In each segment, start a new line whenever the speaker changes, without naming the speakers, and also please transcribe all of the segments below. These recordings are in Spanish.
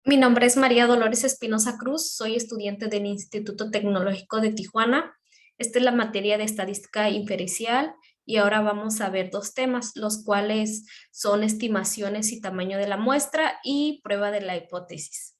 Mi nombre es María Dolores Espinosa Cruz, soy estudiante del Instituto Tecnológico de Tijuana. Esta es la materia de estadística inferencial y ahora vamos a ver dos temas, los cuales son estimaciones y tamaño de la muestra y prueba de la hipótesis.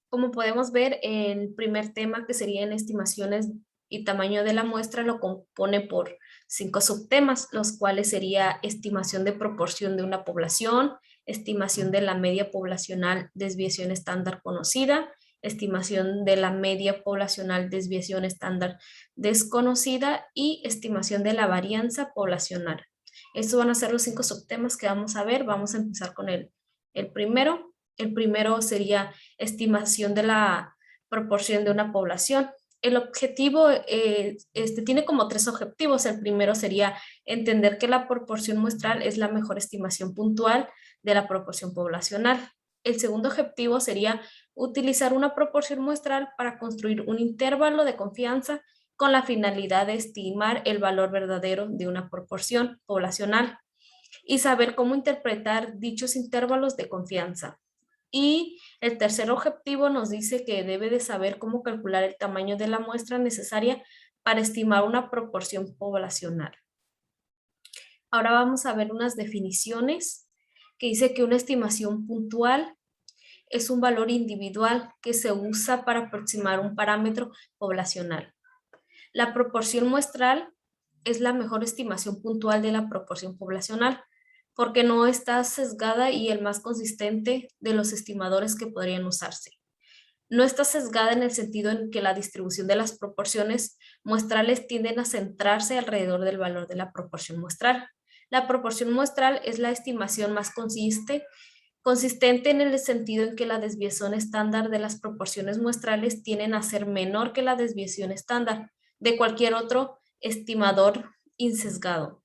Como podemos ver, el primer tema, que serían estimaciones y tamaño de la muestra, lo compone por 5 subtemas, los cuales sería estimación de proporción de una población, estimación de la media poblacional, desviación estándar conocida, estimación de la media poblacional, desviación estándar desconocida y estimación de la varianza poblacional. Estos van a ser los 5 subtemas que vamos a ver. Vamos a empezar con el primero. El primero sería estimación de la proporción de una población. El objetivo tiene como 3 objetivos. El primero sería entender que la proporción muestral es la mejor estimación puntual de la proporción poblacional. El segundo objetivo sería utilizar una proporción muestral para construir un intervalo de confianza con la finalidad de estimar el valor verdadero de una proporción poblacional y saber cómo interpretar dichos intervalos de confianza. Y el tercer objetivo nos dice que debe de saber cómo calcular el tamaño de la muestra necesaria para estimar una proporción poblacional. Ahora vamos a ver unas definiciones que dice que una estimación puntual es un valor individual que se usa para aproximar un parámetro poblacional. La proporción muestral es la mejor estimación puntual de la proporción poblacional, porque no está sesgada y el más consistente de los estimadores que podrían usarse. No está sesgada en el sentido en que la distribución de las proporciones muestrales tienden a centrarse alrededor del valor de la proporción muestral. La proporción muestral es la estimación más consistente en el sentido en que la desviación estándar de las proporciones muestrales tienden a ser menor que la desviación estándar de cualquier otro estimador insesgado.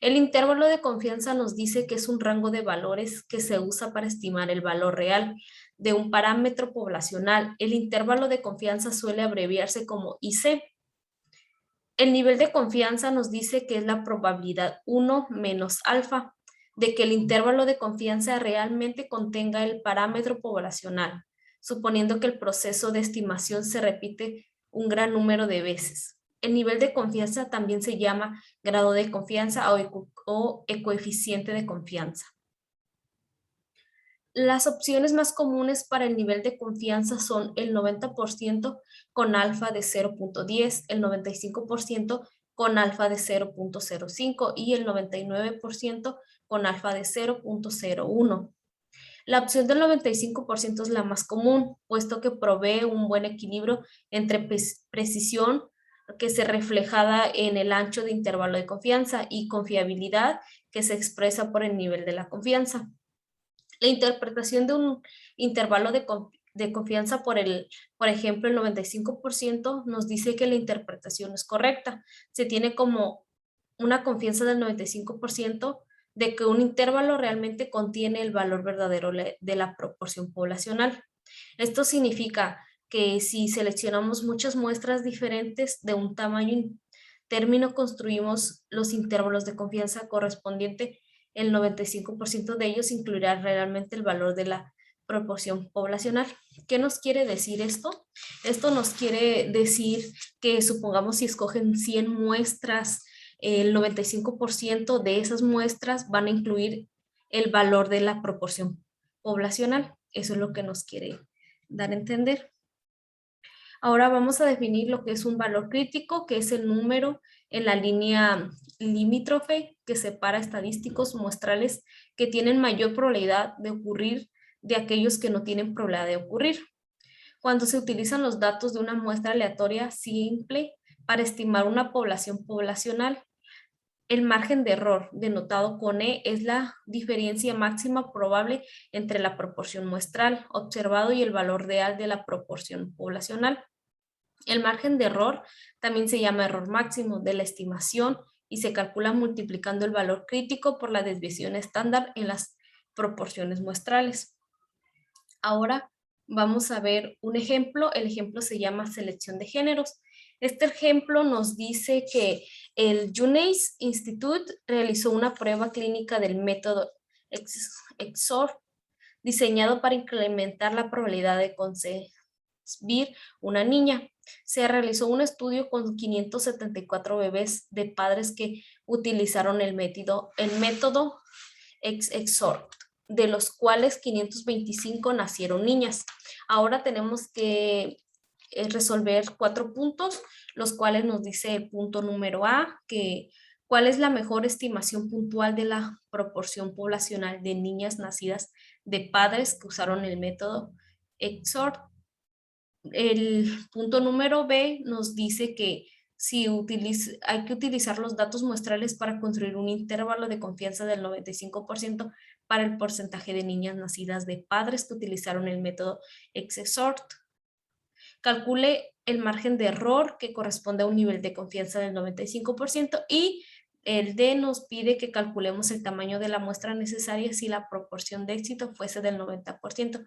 El intervalo de confianza nos dice que es un rango de valores que se usa para estimar el valor real de un parámetro poblacional. El intervalo de confianza suele abreviarse como IC. El nivel de confianza nos dice que es la probabilidad 1 menos alfa de que el intervalo de confianza realmente contenga el parámetro poblacional, suponiendo que el proceso de estimación se repite un gran número de veces. El nivel de confianza también se llama grado de confianza o coeficiente de confianza. Las opciones más comunes para el nivel de confianza son el 90% con alfa de 0.10, el 95% con alfa de 0.05 y el 99% con alfa de 0.01. La opción del 95% es la más común, puesto que provee un buen equilibrio entre precisión, que se reflejada en el ancho de intervalo de confianza, y confiabilidad, que se expresa por el nivel de la confianza. La interpretación de un intervalo de confianza por ejemplo, el 95% nos dice que la interpretación es correcta. Se tiene como una confianza del 95% de que un intervalo realmente contiene el valor verdadero de la proporción poblacional. Esto significa que si seleccionamos muchas muestras diferentes de un tamaño término, construimos los intervalos de confianza correspondiente. El 95% de ellos incluirá realmente el valor de la proporción poblacional. ¿Qué nos quiere decir esto? Esto nos quiere decir que, supongamos, si escogen 100 muestras, el 95% de esas muestras van a incluir el valor de la proporción poblacional. Eso es lo que nos quiere dar a entender. Ahora vamos a definir lo que es un valor crítico, que es el número en la línea limítrofe que separa estadísticos muestrales que tienen mayor probabilidad de ocurrir de aquellos que no tienen probabilidad de ocurrir. Cuando se utilizan los datos de una muestra aleatoria simple para estimar una población poblacional, el margen de error, denotado con E, es la diferencia máxima probable entre la proporción muestral observado y el valor real de la proporción poblacional. El margen de error también se llama error máximo de la estimación y se calcula multiplicando el valor crítico por la desviación estándar en las proporciones muestrales. Ahora vamos a ver un ejemplo. El ejemplo se llama selección de géneros. Este ejemplo nos dice que el UNAIDS Institute realizó una prueba clínica del método XOR diseñado para incrementar la probabilidad de concebir una niña. Se realizó un estudio con 574 bebés de padres que utilizaron el método XOR, de los cuales 525 nacieron niñas. Ahora tenemos que resolver 4 puntos, los cuales nos dice el punto número A, que cuál es la mejor estimación puntual de la proporción poblacional de niñas nacidas de padres que usaron el método XOR. El punto número B nos dice que si hay que utilizar los datos muestrales para construir un intervalo de confianza del 95% para el porcentaje de niñas nacidas de padres que utilizaron el método XOR. Calcule el margen de error que corresponde a un nivel de confianza del 95% y el D nos pide que calculemos el tamaño de la muestra necesaria si la proporción de éxito fuese del 90%,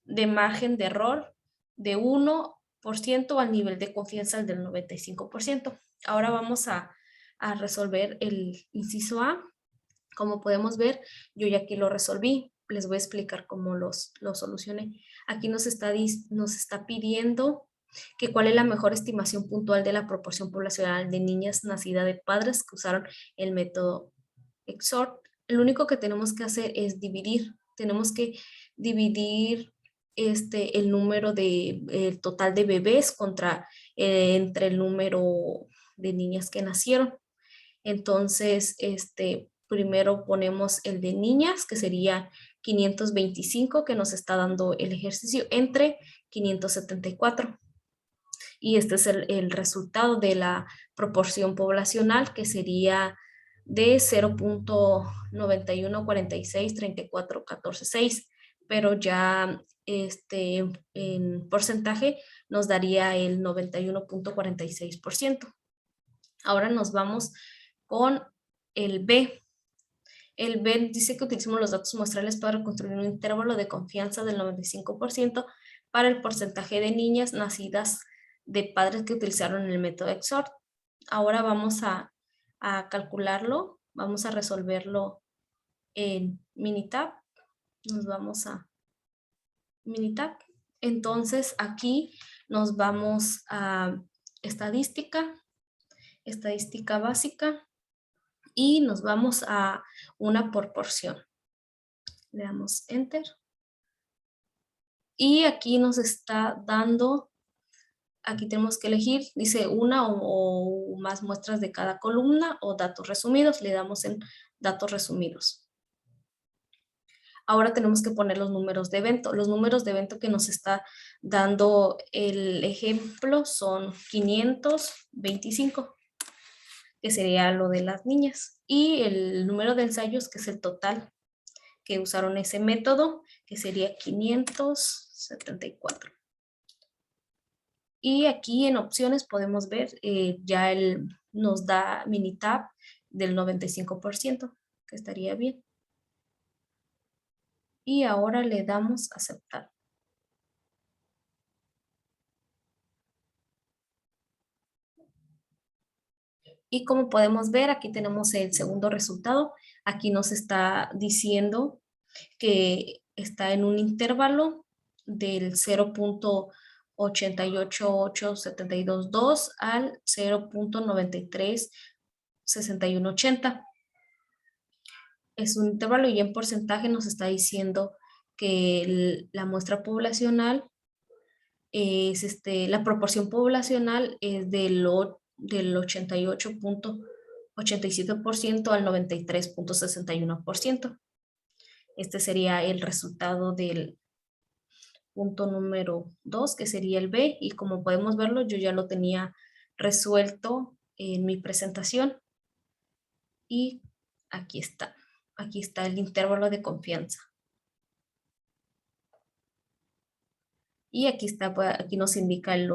de margen de error de 1% al nivel de confianza del 95%. Ahora vamos a resolver el inciso A. Como podemos ver, yo ya aquí lo resolví. Les voy a explicar cómo los solucioné. Aquí nos está pidiendo que cuál es la mejor estimación puntual de la proporción poblacional de niñas nacidas de padres que usaron el método XOR. Lo único que tenemos que hacer es dividir. Tenemos que dividir el número el total de bebés entre el número de niñas que nacieron. Entonces, primero ponemos el de niñas, que sería 525, que nos está dando el ejercicio, entre 574. Y este es el resultado de la proporción poblacional, que sería de 0.91463414.6, pero ya en porcentaje nos daría el 91.46%. Ahora nos vamos con el B. El B dice que utilizamos los datos muestrales para construir un intervalo de confianza del 95% para el porcentaje de niñas nacidas de padres que utilizaron el método XOR. Ahora vamos a calcularlo, vamos a resolverlo en Minitab. Nos vamos a Minitab. Entonces aquí nos vamos a estadística básica, y nos vamos a una proporción. Le damos Enter. Y aquí nos está dando, aquí tenemos que elegir, dice una o más muestras de cada columna o datos resumidos. Le damos en datos resumidos. Ahora tenemos que poner los números de evento. Los números de evento que nos está dando el ejemplo son 525. Que sería lo de las niñas, y el número de ensayos, que es el total que usaron ese método, que sería 574. Y aquí en opciones podemos ver, ya nos da Minitab del 95%, que estaría bien. Y ahora le damos aceptar. Y como podemos ver, aquí tenemos el segundo resultado. Aquí nos está diciendo que está en un intervalo del 0.888722 al 0.936180. Es un intervalo, y en porcentaje nos está diciendo que la muestra poblacional es la proporción poblacional es del 88.87% al 93.61%. Este sería el resultado del punto número 2, que sería el B, y como podemos verlo, yo ya lo tenía resuelto en mi presentación, y aquí está el intervalo de confianza. Y aquí nos indica el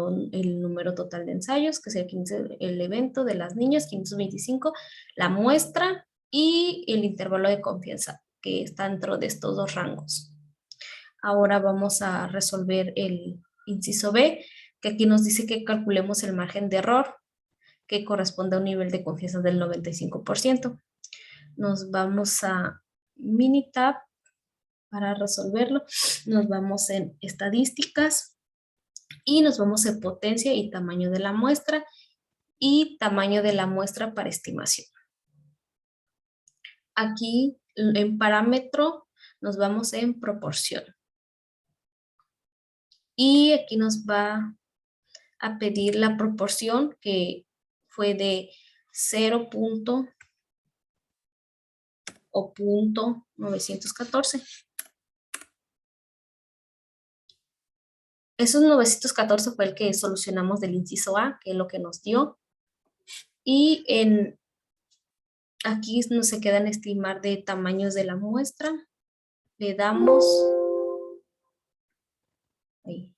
número total de ensayos, que es el evento de las niñas, 525, la muestra y el intervalo de confianza, que está dentro de estos dos rangos. Ahora vamos a resolver el inciso B, que aquí nos dice que calculemos el margen de error, que corresponde a un nivel de confianza del 95%. Nos vamos a Minitab para resolverlo. Nos vamos en estadísticas y nos vamos en potencia y tamaño de la muestra y tamaño de la muestra para estimación. Aquí en parámetro nos vamos en proporción. Y aquí nos va a pedir la proporción que fue de 0. O punto 914. Esos 914 fue el que solucionamos del inciso A, que es lo que nos dio. Y aquí no se queda en estimar de tamaños de la muestra. Le damos ahí.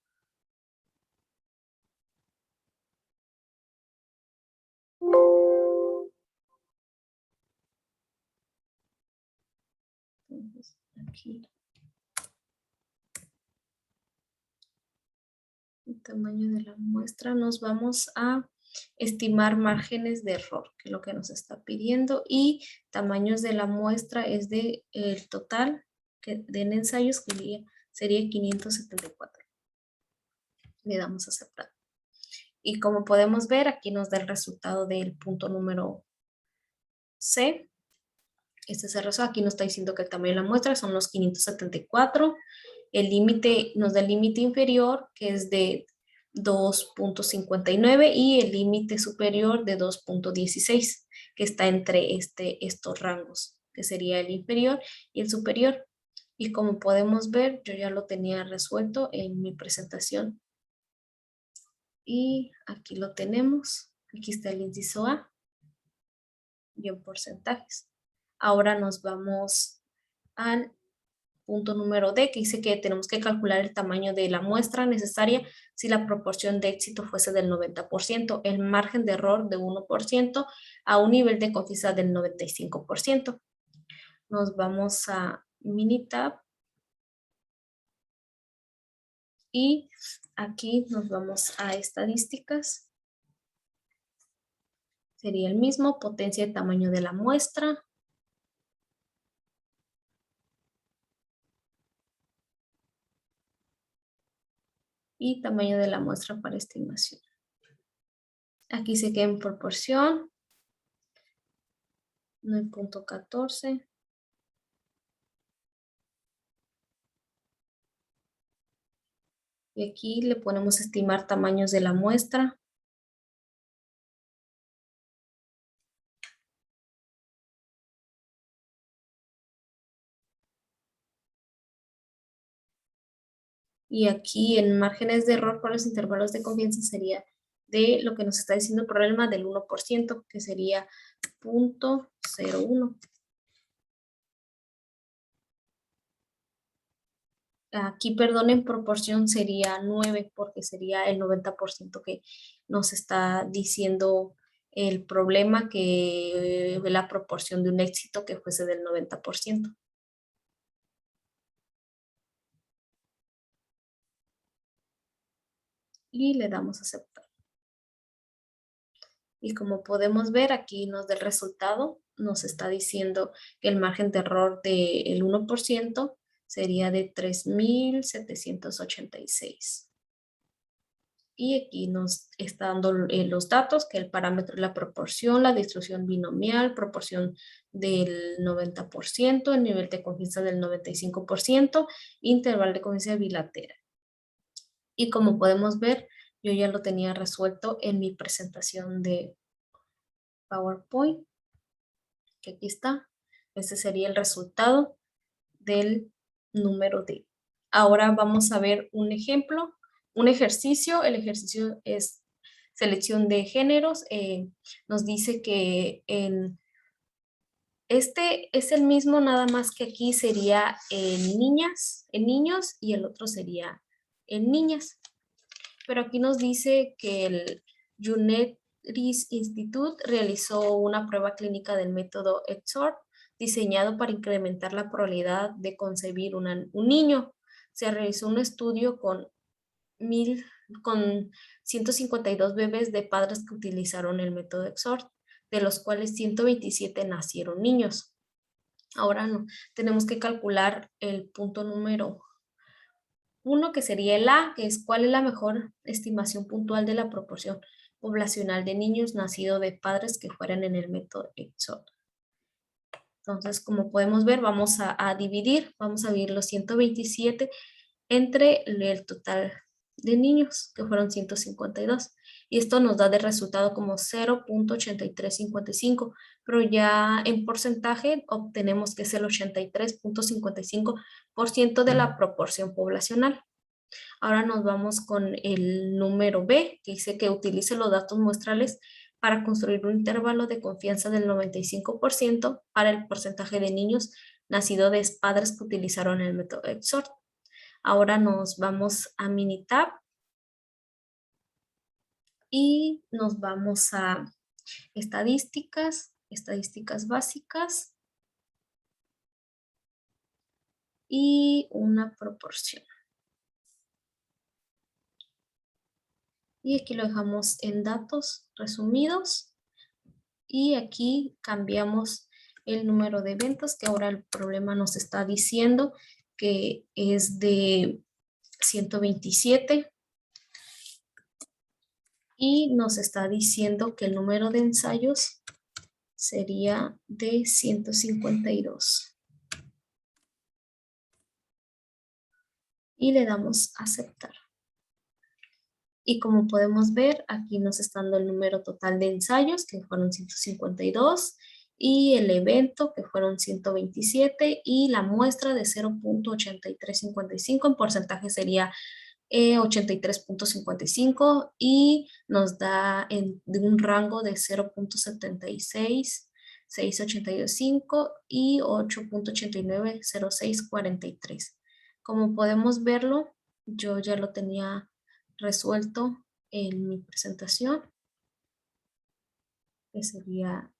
Entonces, aquí. El tamaño de la muestra, nos vamos a estimar márgenes de error, que es lo que nos está pidiendo, y tamaños de la muestra es de el total de ensayos, que sería 574. Le damos a aceptar. Y como podemos ver, aquí nos da el resultado del punto número C. Este es el resultado. Aquí nos está diciendo que el tamaño de la muestra son los 574. El límite nos da el límite inferior, que es de 2.59, y el límite superior de 2.16, que está entre estos rangos, que sería el inferior y el superior. Y como podemos ver, yo ya lo tenía resuelto en mi presentación. Y aquí lo tenemos. Aquí está el inciso A y en porcentajes. Ahora nos vamos al punto número D, que dice que tenemos que calcular el tamaño de la muestra necesaria si la proporción de éxito fuese del 90%, el margen de error de 1% a un nivel de confianza del 95%. Nos vamos a Minitab y aquí nos vamos a estadísticas. Sería el mismo, potencia y tamaño de la muestra. Y tamaño de la muestra para estimación. Aquí se queda en proporción. 9.14. Y aquí le ponemos estimar tamaños de la muestra. Y aquí en márgenes de error por los intervalos de confianza sería de lo que nos está diciendo el problema del 1%, que sería 0.01. Aquí, perdón, en proporción sería 9, porque sería el 90% que nos está diciendo el problema, que la proporción de un éxito que fuese del 90%. Y le damos a aceptar. Y como podemos ver, aquí nos da el resultado. Nos está diciendo que el margen de error del 1% sería de 3.786. Y aquí nos está dando los datos, que el parámetro es la proporción, la distribución binomial, proporción del 90%, el nivel de confianza del 95%, intervalo de confianza bilateral. Y como podemos ver, yo ya lo tenía resuelto en mi presentación de PowerPoint, que aquí está. Este sería el resultado del número D. Ahora vamos a ver un ejemplo, un ejercicio. El ejercicio es selección de géneros. Nos dice que este es el mismo, nada más que aquí sería en niñas, en niños, y el otro sería en niñas. Pero aquí nos dice que el UNEDRIS Institute realizó una prueba clínica del método EXOR diseñado para incrementar la probabilidad de concebir un niño. Se realizó un estudio con 1.000 con 152 bebés de padres que utilizaron el método EXOR, de los cuales 127 nacieron niños. Ahora no, tenemos que calcular el punto número 1, que sería el A, que es cuál es la mejor estimación puntual de la proporción poblacional de niños nacidos de padres que fueran en el método EXOR. Entonces, como podemos ver, vamos a dividir los 127 entre el total de niños, que fueron 152. Y esto nos da de resultado como 0.8355, pero ya en porcentaje obtenemos que es el 83.55% de la proporción poblacional. Ahora nos vamos con el número B, que dice que utilice los datos muestrales para construir un intervalo de confianza del 95% para el porcentaje de niños nacidos de padres que utilizaron el método EXOR. Ahora nos vamos a Minitab y nos vamos a estadísticas básicas y una proporción. Y aquí lo dejamos en datos resumidos. Y aquí cambiamos el número de eventos, que ahora el problema nos está diciendo que es de 127. Y nos está diciendo que el número de ensayos sería de 152. Y le damos a aceptar. Y como podemos ver, aquí nos está dando el número total de ensayos, que fueron 152, y el evento, que fueron 127, y la muestra de 0.8355, en porcentaje sería 83.55, y nos da de un rango de 0.76, 6.825 y 8.890643. Como podemos verlo, yo ya lo tenía resuelto en mi presentación, que sería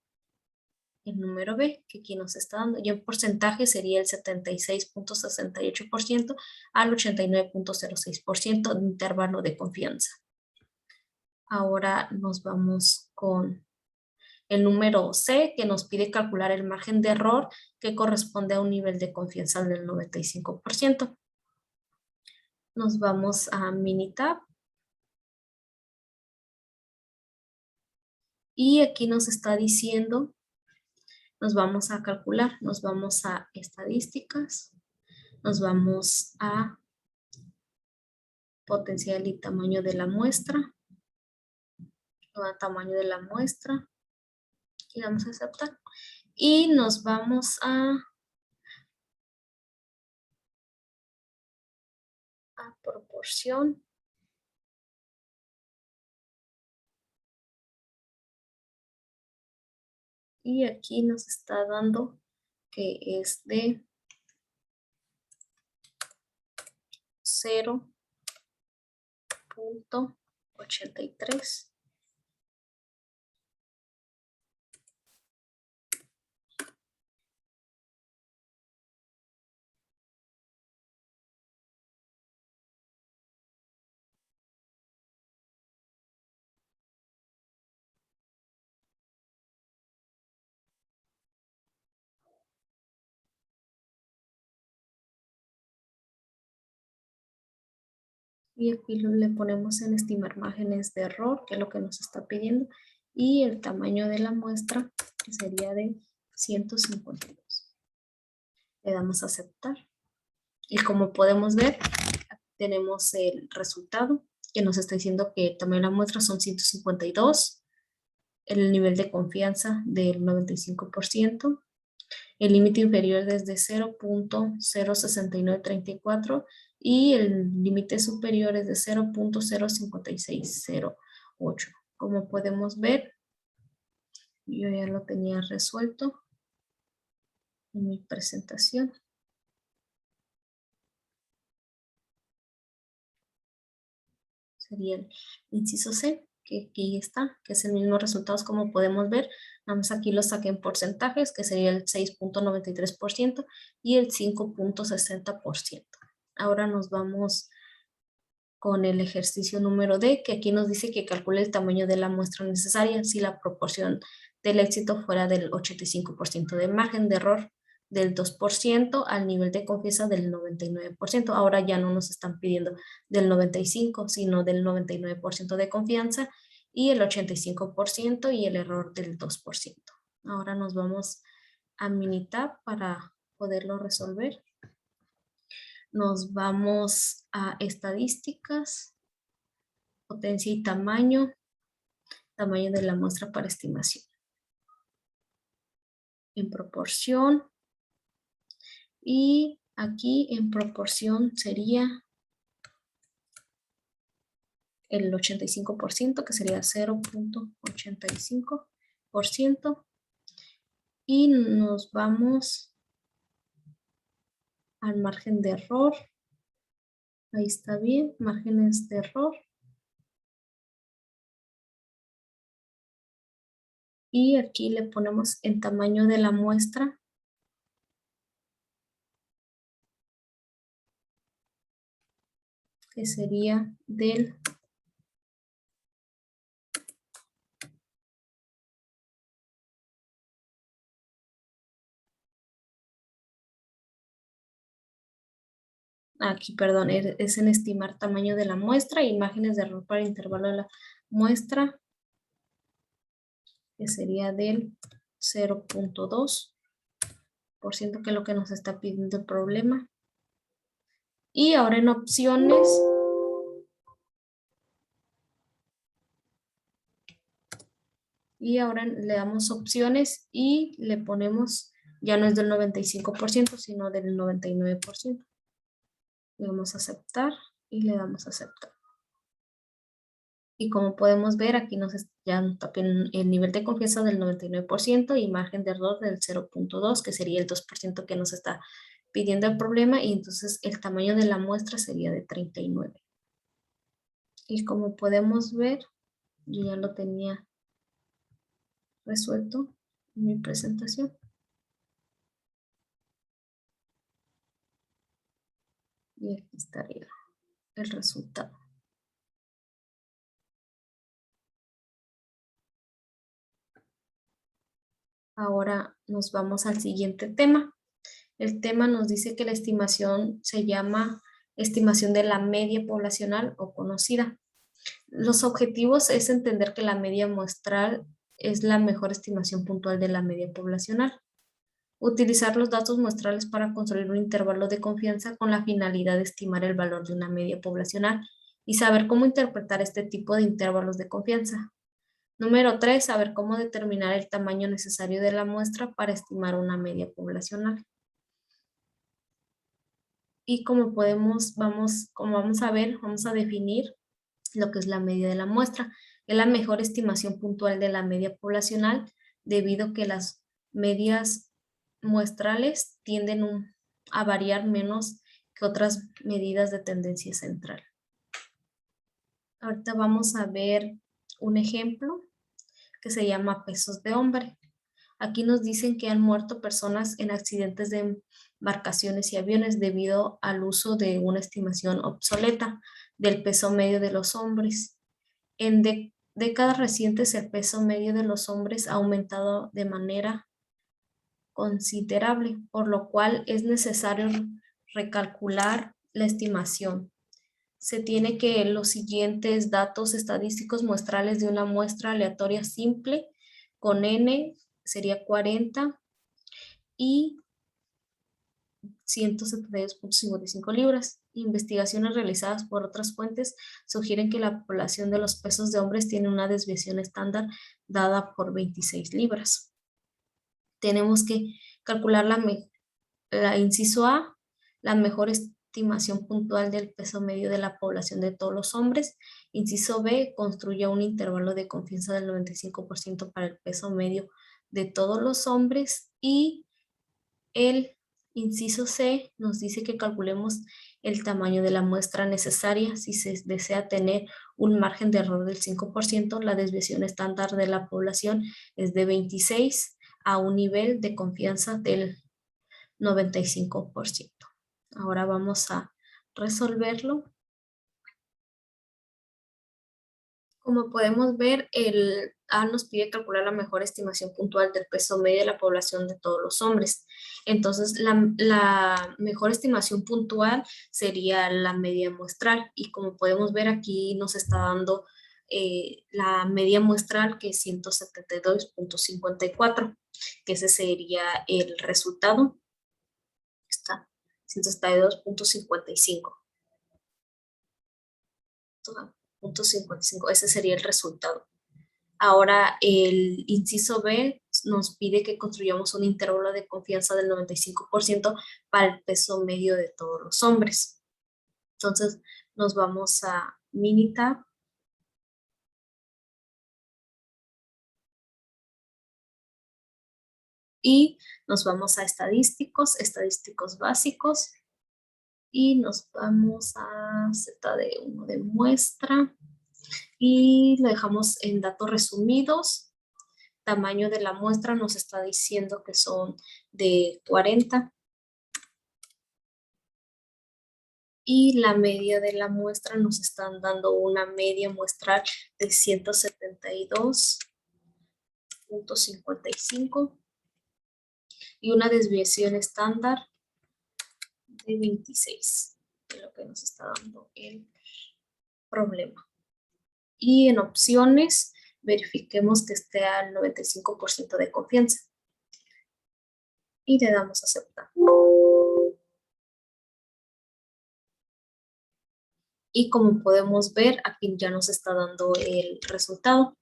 el número B, que aquí nos está dando, y en porcentaje sería el 76.68% al 89.06% de intervalo de confianza. Ahora nos vamos con el número C, que nos pide calcular el margen de error que corresponde a un nivel de confianza del 95%. Nos vamos a Minitab. Y aquí nos está diciendo, nos vamos a calcular, nos vamos a estadísticas, nos vamos a potencial y tamaño de la muestra, tamaño de la muestra, y vamos a aceptar. Y nos vamos a proporción. Y aquí nos está dando que es de 0.83. Y aquí le ponemos en estimar márgenes de error, que es lo que nos está pidiendo, y el tamaño de la muestra, que sería de 152. Le damos a aceptar. Y como podemos ver, tenemos el resultado, que nos está diciendo que el tamaño de la muestra son 152, el nivel de confianza del 95%, el límite inferior desde 0.06934 y el límite superior es de 0.05608. Como podemos ver, yo ya lo tenía resuelto en mi presentación. Sería el inciso C, que aquí está, que es el mismo resultados como podemos ver. Nada más aquí lo saqué en porcentajes, que sería el 6.93% y el 5.60%. Ahora nos vamos con el ejercicio número D, que aquí nos dice que calcule el tamaño de la muestra necesaria si la proporción del éxito fuera del 85% de margen de error del 2% al nivel de confianza del 99%. Ahora ya no nos están pidiendo del 95%, sino del 99% de confianza y el 85% y el error del 2%. Ahora nos vamos a Minitab para poderlo resolver. Nos vamos a estadísticas, potencia y tamaño de la muestra para estimación. En proporción. Y aquí en proporción sería el 85%, que sería 0.85%. Y nos vamos al margen de error. Ahí está bien, márgenes de error. Y aquí le ponemos el tamaño de la muestra. Que sería del aquí, perdón, es en estimar tamaño de la muestra e imágenes de error para el intervalo de la muestra, que sería del 0.2%, que es lo que nos está pidiendo el problema. Y ahora en opciones, le damos opciones y le ponemos, ya no es del 95%, sino del 99%. Le damos a aceptar y le damos a aceptar. Y como podemos ver, aquí ya está el nivel de confianza del 99% y margen de error del 0.2, que sería el 2% que nos está pidiendo el problema, y entonces el tamaño de la muestra sería de 39. Y como podemos ver, yo ya lo tenía resuelto en mi presentación. Y aquí estaría el resultado. Ahora nos vamos al siguiente tema. El tema nos dice que la estimación se llama estimación de la media poblacional o conocida. Los objetivos es entender que la media muestral es la mejor estimación puntual de la media poblacional. Utilizar los datos muestrales para construir un intervalo de confianza con la finalidad de estimar el valor de una media poblacional y saber cómo interpretar este tipo de intervalos de confianza. Número 3, saber cómo determinar el tamaño necesario de la muestra para estimar una media poblacional. Y como vamos a ver, vamos a definir lo que es la media de la muestra. Es la mejor estimación puntual de la media poblacional debido a que las medias muestrales tienden a variar menos que otras medidas de tendencia central. Ahorita vamos a ver un ejemplo que se llama pesos de hombre. Aquí nos dicen que han muerto personas en accidentes de embarcaciones y aviones debido al uso de una estimación obsoleta del peso medio de los hombres. En décadas recientes el peso medio de los hombres ha aumentado de manera considerable, por lo cual es necesario recalcular la estimación. Se tiene que los siguientes datos estadísticos muestrales de una muestra aleatoria simple con N sería 40 y 172.55 libras. Investigaciones realizadas por otras fuentes sugieren que la población de los pesos de hombres tiene una desviación estándar dada por 26 libras. Tenemos que calcular la inciso A, la mejor estimación puntual del peso medio de la población de todos los hombres. Inciso B, construye un intervalo de confianza del 95% para el peso medio de todos los hombres. Y el inciso C nos dice que calculemos el tamaño de la muestra necesaria si se desea tener un margen de error del 5%. La desviación estándar de la población es de 26 a un nivel de confianza del 95%. Ahora vamos a resolverlo. Como podemos ver, el A nos pide calcular la mejor estimación puntual del peso medio de la población de todos los hombres. Entonces, la mejor estimación puntual sería la media muestral. Y como podemos ver, aquí nos está dando la media muestral, que es 172.54, que ese sería el resultado. Está 172.55. 0.55, ese sería el resultado. Ahora el inciso B nos pide que construyamos un intervalo de confianza del 95% para el peso medio de todos los hombres. Entonces nos vamos a Minitab y nos vamos a estadísticos básicos, y nos vamos a ZD1 de muestra y lo dejamos en datos resumidos. Tamaño de la muestra nos está diciendo que son de 40. Y la media de la muestra nos están dando una media muestral de 172.55 y una desviación estándar de 26, es lo que nos está dando el problema. Y en opciones, verifiquemos que esté al 95% de confianza. Y le damos a aceptar. Y como podemos ver, aquí ya nos está dando el resultado.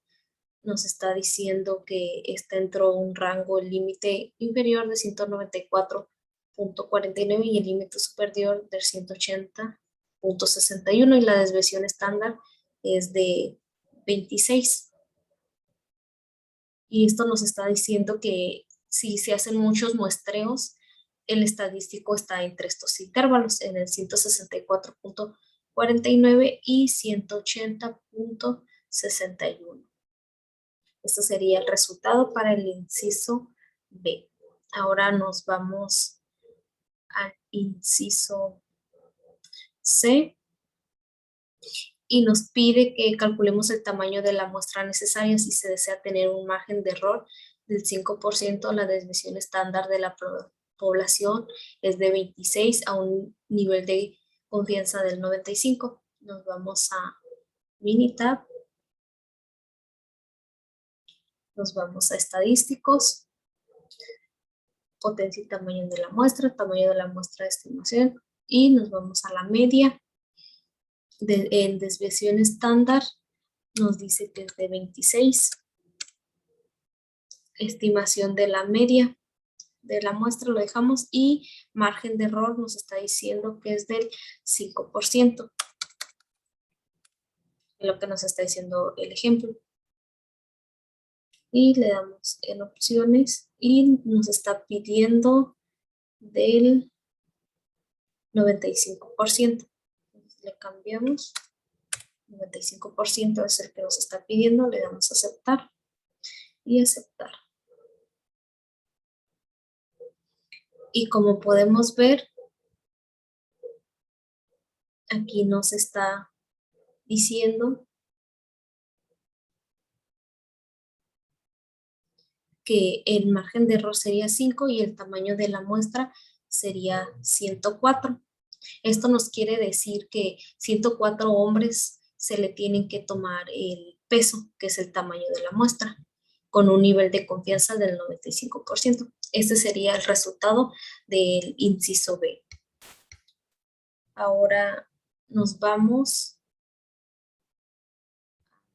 Nos está diciendo que está dentro de un rango límite inferior de 194.49 y el límite superior de 180.61 y la desviación estándar es de 26. Y esto nos está diciendo que si se hacen muchos muestreos, el estadístico está entre estos intervalos, en el 164.49 y 180.61. Este sería el resultado para el inciso B. Ahora nos vamos al inciso C y nos pide que calculemos el tamaño de la muestra necesaria si se desea tener un margen de error del 5%. La desviación estándar de la población es de 26 a un nivel de confianza del 95. Nos vamos a Minitab. Nos vamos a estadísticos, potencia y tamaño de la muestra de estimación, y nos vamos a la media. En desviación estándar nos dice que es de 26. Estimación de la media de la muestra lo dejamos, y margen de error nos está diciendo que es del 5%, es lo que nos está diciendo el ejemplo. Y le damos en opciones y nos está pidiendo del 95%. Entonces le cambiamos, 95% es el que nos está pidiendo, le damos a aceptar y aceptar. Y como podemos ver, aquí nos está diciendo que el margen de error sería 5 y el tamaño de la muestra sería 104. Esto nos quiere decir que 104 hombres se le tienen que tomar el peso, que es el tamaño de la muestra, con un nivel de confianza del 95%. Este sería el resultado del inciso B. Ahora nos vamos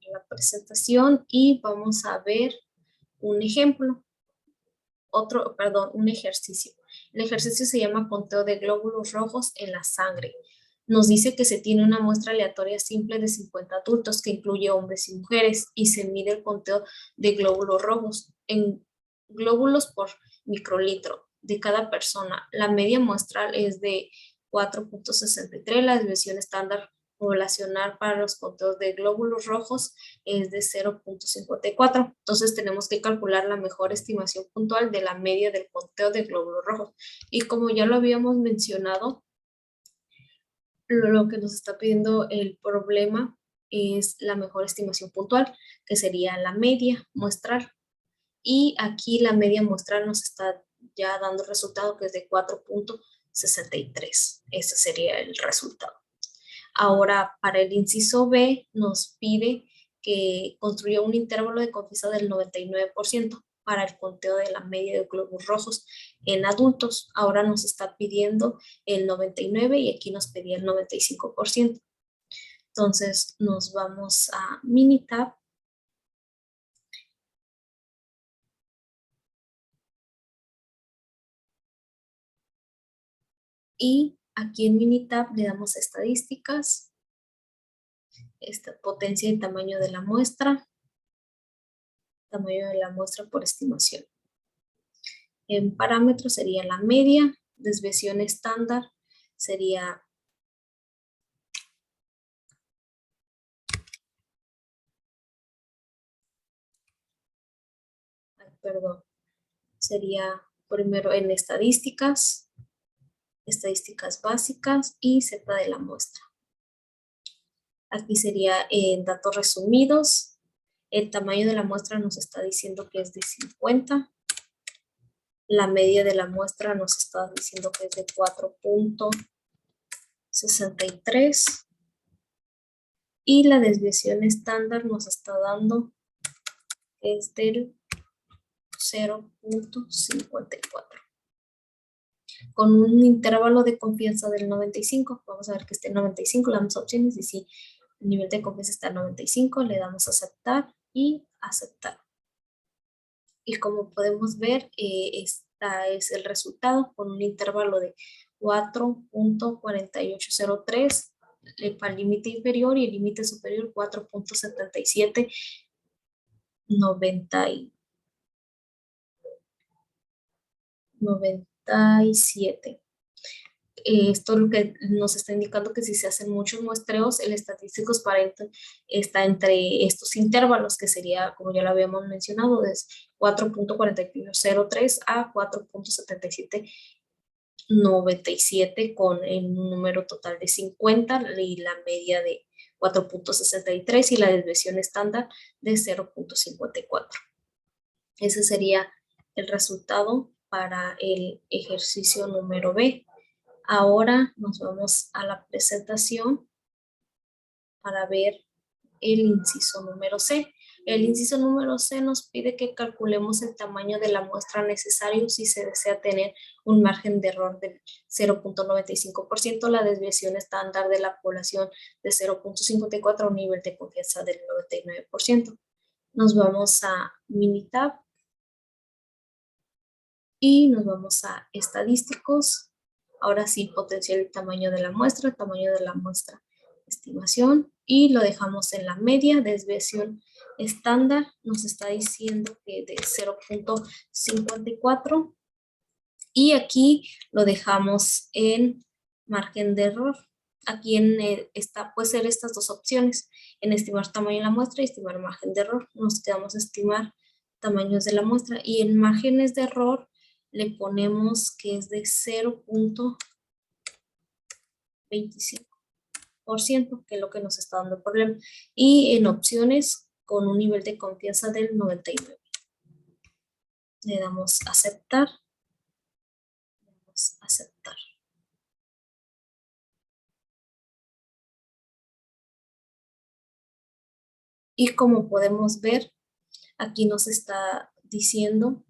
a la presentación y vamos a ver un ejemplo. Un ejercicio. El ejercicio se llama conteo de glóbulos rojos en la sangre. Nos dice que se tiene una muestra aleatoria simple de 50 adultos que incluye hombres y mujeres y se mide el conteo de glóbulos rojos en glóbulos por microlitro de cada persona. La media muestral es de 4.63, la desviación estándar poblacional para los conteos de glóbulos rojos es de 0.54. Entonces tenemos que calcular la mejor estimación puntual de la media del conteo de glóbulos rojos. Y como ya lo habíamos mencionado, lo que nos está pidiendo el problema es la mejor estimación puntual, que sería la media muestral. Y aquí la media muestral nos está ya dando resultado que es de 4.63. Ese sería el resultado. Ahora, para el inciso B, nos pide que construya un intervalo de confianza del 99% para el conteo de la media de globos rojos en adultos. Ahora nos está pidiendo el 99% y aquí nos pedía el 95%. Entonces, nos vamos a Minitab. Y aquí en Minitab le damos estadísticas, esta potencia y tamaño de la muestra por estimación. En parámetros sería la media, desviación estándar sería sería primero en estadísticas básicas y Z de la muestra. Aquí sería en datos resumidos. El tamaño de la muestra nos está diciendo que es de 50. La media de la muestra nos está diciendo que es de 4.63. Y la desviación estándar nos está dando que es del 0.54. Con un intervalo de confianza del 95. Vamos a ver que esté en 95, le damos opciones y si el nivel de confianza está en 95, le damos a aceptar y aceptar. Y como podemos ver, esta es el resultado con un intervalo de 4.4803 para el límite inferior y el límite superior 4.7797. Esto es lo que nos está indicando que si se hacen muchos muestreos, el estadístico está entre estos intervalos, que sería, como ya lo habíamos mencionado, de 4.4103 a 4.7797 con el número total de 50 y la media de 4.63 y la desviación estándar de 0.54. Ese sería el resultado para el ejercicio número B. Ahora nos vamos a la presentación para ver el inciso número C. El inciso número C nos pide que calculemos el tamaño de la muestra necesario si se desea tener un margen de error del 0.95%, la desviación estándar de la población de 0.54, un nivel de confianza del 99%. Nos vamos a Minitab y nos vamos a estadísticos. Ahora sí, potencial y tamaño de la muestra, estimación, y lo dejamos en la media. Desviación estándar nos está diciendo que de 0.54 y aquí lo dejamos en margen de error. Aquí puede ser estas dos opciones, en estimar tamaño de la muestra y estimar margen de error. Nos quedamos a estimar tamaños de la muestra y en márgenes de error le ponemos que es de 0.25%, que es lo que nos está dando el problema. Y en opciones con un nivel de confianza del 99. Le damos aceptar. Aceptar. Y como podemos ver, aquí nos está diciendo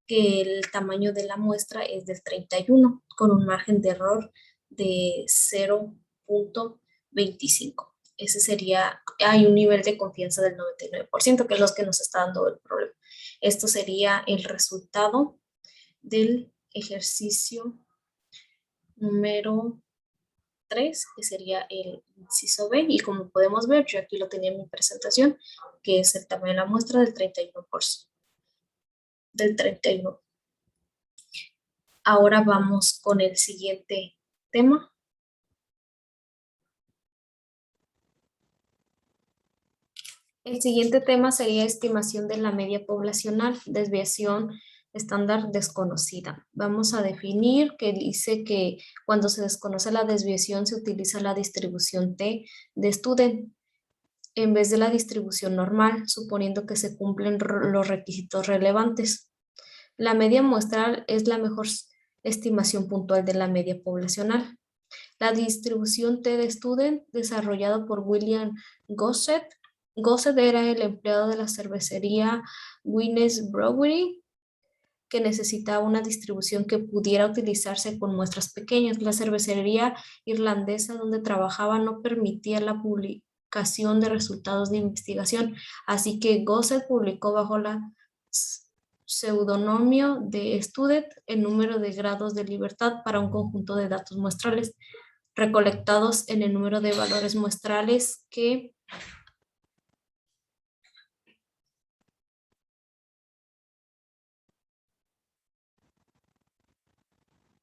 que el tamaño de la muestra es del 31 con un margen de error de 0.25. Ese sería, hay un nivel de confianza del 99%, que es lo que nos está dando el problema. Esto sería el resultado del ejercicio número 3, que sería el inciso B, y como podemos ver, yo aquí lo tenía en mi presentación, que es el tamaño de la muestra del 31%. Del 31. Ahora vamos con el siguiente tema. El siguiente tema sería estimación de la media poblacional, desviación estándar desconocida. Vamos a definir que dice que cuando se desconoce la desviación se utiliza la distribución T de Student. en vez de la distribución normal, suponiendo que se cumplen los requisitos relevantes. La media muestral es la mejor estimación puntual de la media poblacional. La distribución T de Student, desarrollado por William Gossett. Gossett era el empleado de la cervecería Guinness Brewery, que necesitaba una distribución que pudiera utilizarse con muestras pequeñas. La cervecería irlandesa donde trabajaba no permitía la publicación de resultados de investigación, así que Gossett publicó bajo la seudónimo de Student el número de grados de libertad para un conjunto de datos muestrales recolectados en el número de valores muestrales que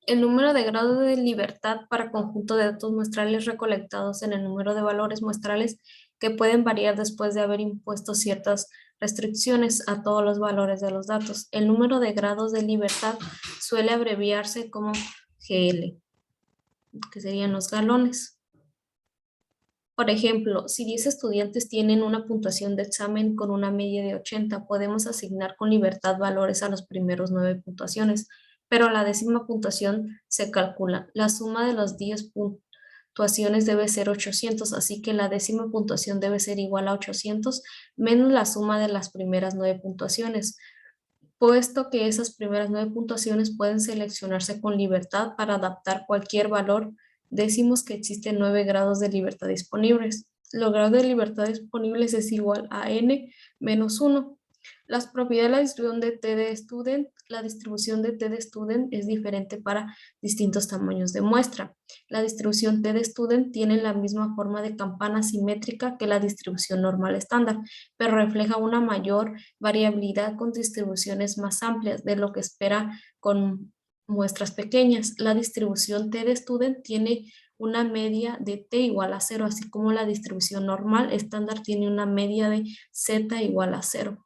el número de grados de libertad para conjunto de datos muestrales recolectados en el número de valores muestrales que pueden variar después de haber impuesto ciertas restricciones a todos los valores de los datos. El número de grados de libertad suele abreviarse como GL, que serían los galones. Por ejemplo, si 10 estudiantes tienen una puntuación de examen con una media de 80, podemos asignar con libertad valores a los primeros 9 puntuaciones, pero a la 10ª puntuación se calcula. La suma de las 10 puntuaciones debe ser 800, así que la 10ª puntuación debe ser igual a 800 menos la suma de las primeras 9 puntuaciones, puesto que esas primeras 9 puntuaciones pueden seleccionarse con libertad para adaptar cualquier valor. Decimos que existen 9 grados de libertad disponibles. Los grados de libertad disponibles es igual a n menos 1. Las propiedades de la distribución de T de Student. La distribución de T de Student es diferente para distintos tamaños de muestra. La distribución T de Student tiene la misma forma de campana simétrica que la distribución normal estándar, pero refleja una mayor variabilidad con distribuciones más amplias de lo que espera con muestras pequeñas. La distribución T de Student tiene una media de T igual a 0, así como la distribución normal estándar tiene una media de Z igual a 0.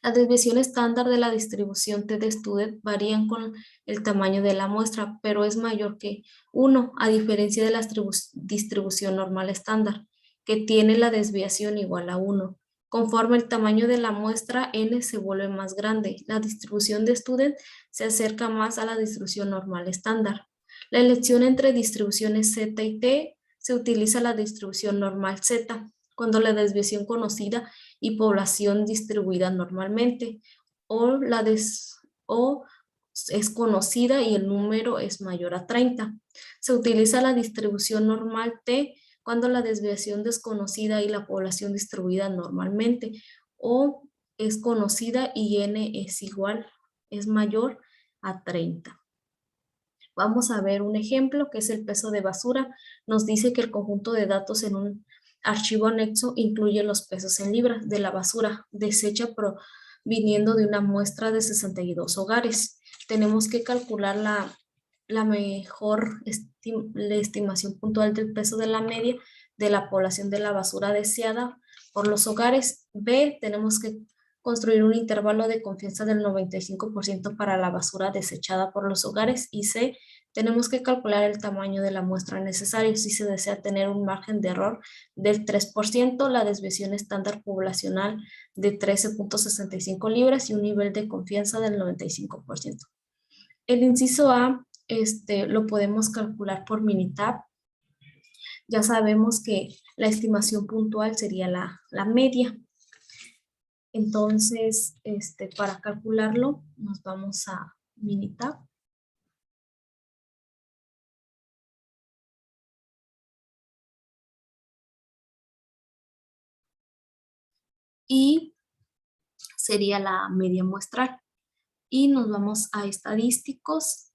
La desviación estándar de la distribución T de Student varían con el tamaño de la muestra, pero es mayor que 1, a diferencia de la distribución normal estándar, que tiene la desviación igual a 1. Conforme el tamaño de la muestra, n se vuelve más grande. La distribución de Student se acerca más a la distribución normal estándar. La elección entre distribuciones Z y T se utiliza la distribución normal Z, cuando la desviación conocida y población distribuida normalmente, o o es conocida y el número es mayor a 30. Se utiliza la distribución normal T cuando la desviación desconocida y la población distribuida normalmente, o es conocida y n es mayor a 30. Vamos a ver un ejemplo que es el peso de basura. Nos dice que el conjunto de datos en un archivo anexo incluye los pesos en libras de la basura desecha proviniendo de una muestra de 62 hogares. Tenemos que calcular la mejor la estimación puntual del peso de la media de la población de la basura deseada por los hogares. B, tenemos que construir un intervalo de confianza del 95% para la basura desechada por los hogares. Y C, tenemos que calcular el tamaño de la muestra necesaria si se desea tener un margen de error del 3%, la desviación estándar poblacional de 13.65 libras y un nivel de confianza del 95%. El inciso A lo podemos calcular por Minitab. Ya sabemos que la estimación puntual sería la media. Entonces, para calcularlo, nos vamos a Minitab. Y sería la media muestral. Y nos vamos a estadísticos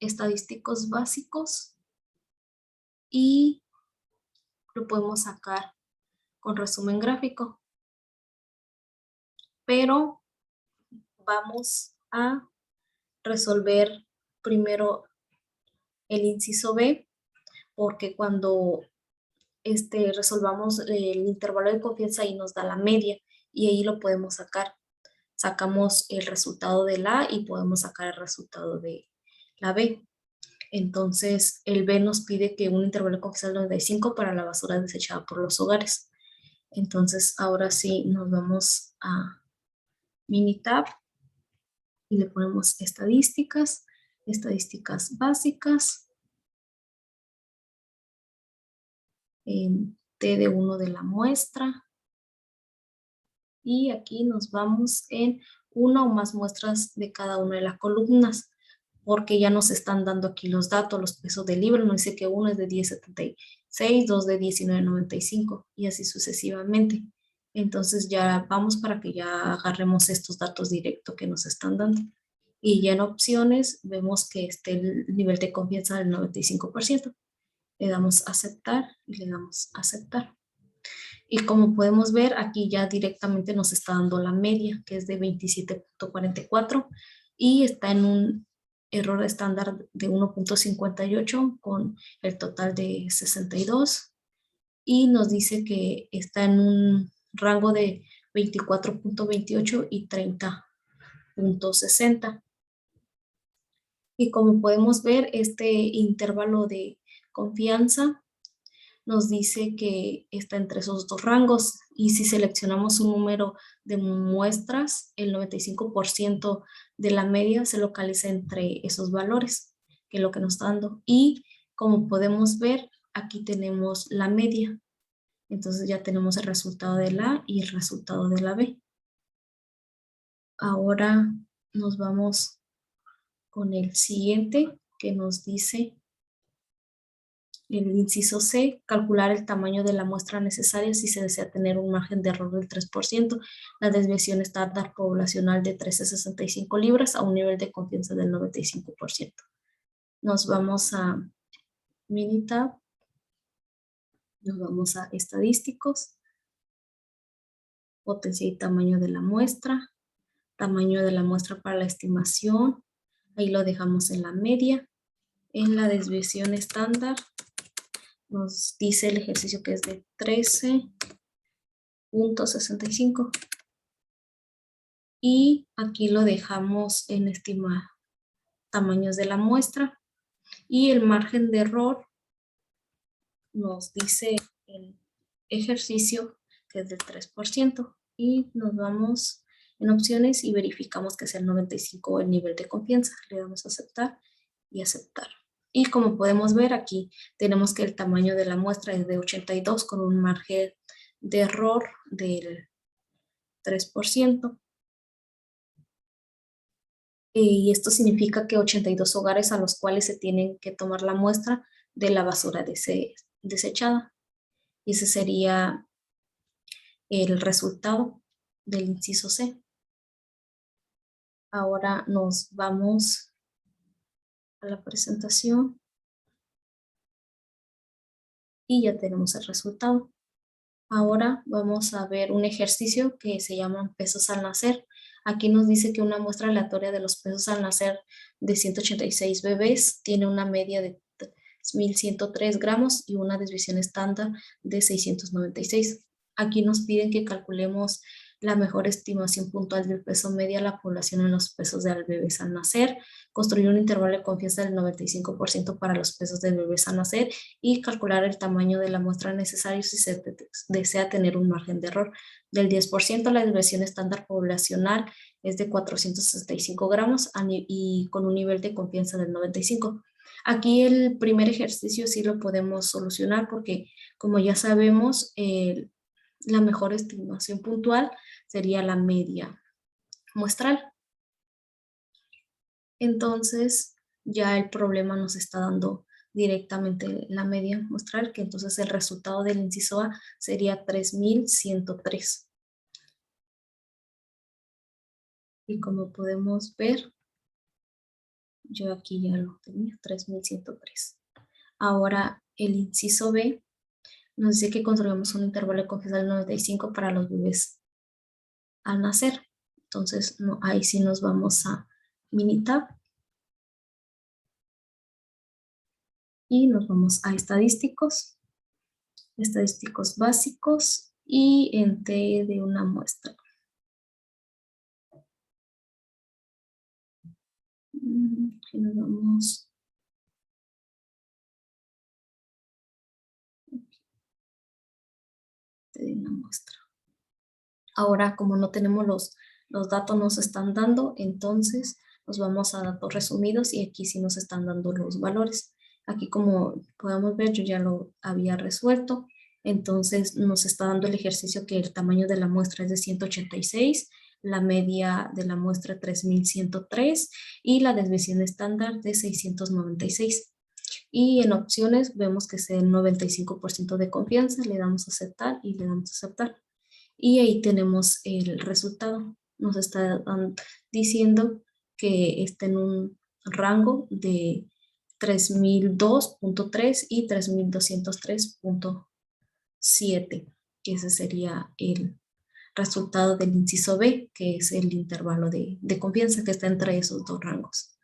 básicos. Y lo podemos sacar con resumen gráfico. Pero vamos a resolver primero el inciso B, porque cuando resolvamos el intervalo de confianza y nos da la media y ahí lo podemos sacar. Sacamos el resultado de la A y podemos sacar el resultado de la B. Entonces, el B nos pide que un intervalo de confianza del 95 para la basura desechada por los hogares. Entonces ahora sí nos vamos a Minitab y le ponemos estadísticas, estadísticas básicas, T de 1 de la muestra, y aquí nos vamos en una o más muestras de cada una de las columnas, porque ya nos están dando aquí los datos, los pesos del libro. Nos dice que uno es de 10.76, dos de 19.95 y así sucesivamente. Entonces ya vamos para que ya agarremos estos datos directos que nos están dando. Y ya en opciones vemos que el nivel de confianza del 95%. Le damos aceptar y le damos aceptar. Y como podemos ver, aquí ya directamente nos está dando la media, que es de 27.44 y está en un error estándar de 1.58 con el total de 62 y nos dice que está en un rango de 24.28 y 30.60. Y como podemos ver, este intervalo de confianza nos dice que está entre esos dos rangos y si seleccionamos un número de muestras, el 95% de la media se localiza entre esos valores, que es lo que nos está dando. Y como podemos ver, aquí tenemos la media. Entonces ya tenemos el resultado de la A y el resultado de la B. Ahora nos vamos con el siguiente que nos dice el inciso C, calcular el tamaño de la muestra necesaria si se desea tener un margen de error del 3%, la desviación estándar poblacional de 13.65 libras a un nivel de confianza del 95%. Nos vamos a Minitab, nos vamos a estadísticos, potencia y tamaño de la muestra para la estimación, ahí lo dejamos en la media, en la desviación estándar, nos dice el ejercicio que es de 13.65 y aquí lo dejamos en estimar tamaños de la muestra y el margen de error nos dice el ejercicio que es del 3% y nos vamos en opciones y verificamos que sea el 95 el nivel de confianza. Le damos a aceptar y aceptar. Y como podemos ver aquí tenemos que el tamaño de la muestra es de 82 con un margen de error del 3%. Y esto significa que 82 hogares a los cuales se tienen que tomar la muestra de la basura desechada. Y ese sería el resultado del inciso C. Ahora nos vamos a la presentación y ya tenemos el resultado. Ahora vamos a ver un ejercicio que se llama pesos al nacer. Aquí nos dice que una muestra aleatoria de los pesos al nacer de 186 bebés tiene una media de 1.103 gramos y una desviación estándar de 696. Aquí nos piden que calculemos la mejor estimación puntual del peso medio a la población en los pesos de bebés al nacer, construir un intervalo de confianza del 95% para los pesos de bebés al nacer y calcular el tamaño de la muestra necesaria si se desea tener un margen de error del 10%. La desviación estándar poblacional es de 465 gramos y con un nivel de confianza del 95%. Aquí el primer ejercicio sí lo podemos solucionar porque, como ya sabemos, la mejor estimación puntual sería la media muestral. Entonces, ya el problema nos está dando directamente la media muestral, que entonces el resultado del inciso A sería 3.103. Y como podemos ver, yo aquí ya lo tenía, 3.103. Ahora el inciso B nos dice que construyamos un intervalo de confianza del 95 para los bebés al nacer. Entonces, no, ahí sí nos vamos a Minitab y nos vamos a estadísticos, estadísticos básicos y en T de una muestra. Aquí nos vamos. T de una muestra. muestra. Ahora, como no tenemos los datos, nos están dando, entonces nos vamos a datos resumidos y aquí sí nos están dando los valores. Aquí, como podemos ver, yo ya lo había resuelto. Entonces nos está dando el ejercicio que el tamaño de la muestra es de 186, la media de la muestra 3103 y la desviación estándar de 696. Y en opciones vemos que es el 95% de confianza, le damos a aceptar y le damos a aceptar. Y ahí tenemos el resultado. Nos está diciendo que está en un rango de 3002.3 y 3203.7, que ese sería el resultado del inciso B, que es el intervalo de confianza que está entre esos dos rangos.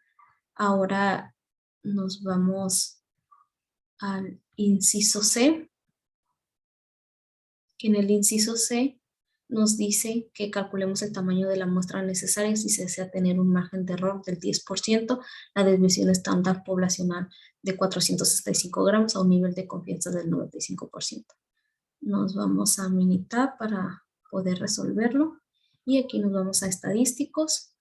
Ahora nos vamos al inciso C, que en el inciso C nos dice que calculemos el tamaño de la muestra necesaria si se desea tener un margen de error del 10%, la desviación estándar poblacional de 465 gramos a un nivel de confianza del 95%. Nos vamos a Minitab para poder resolverlo y aquí nos vamos a estadísticos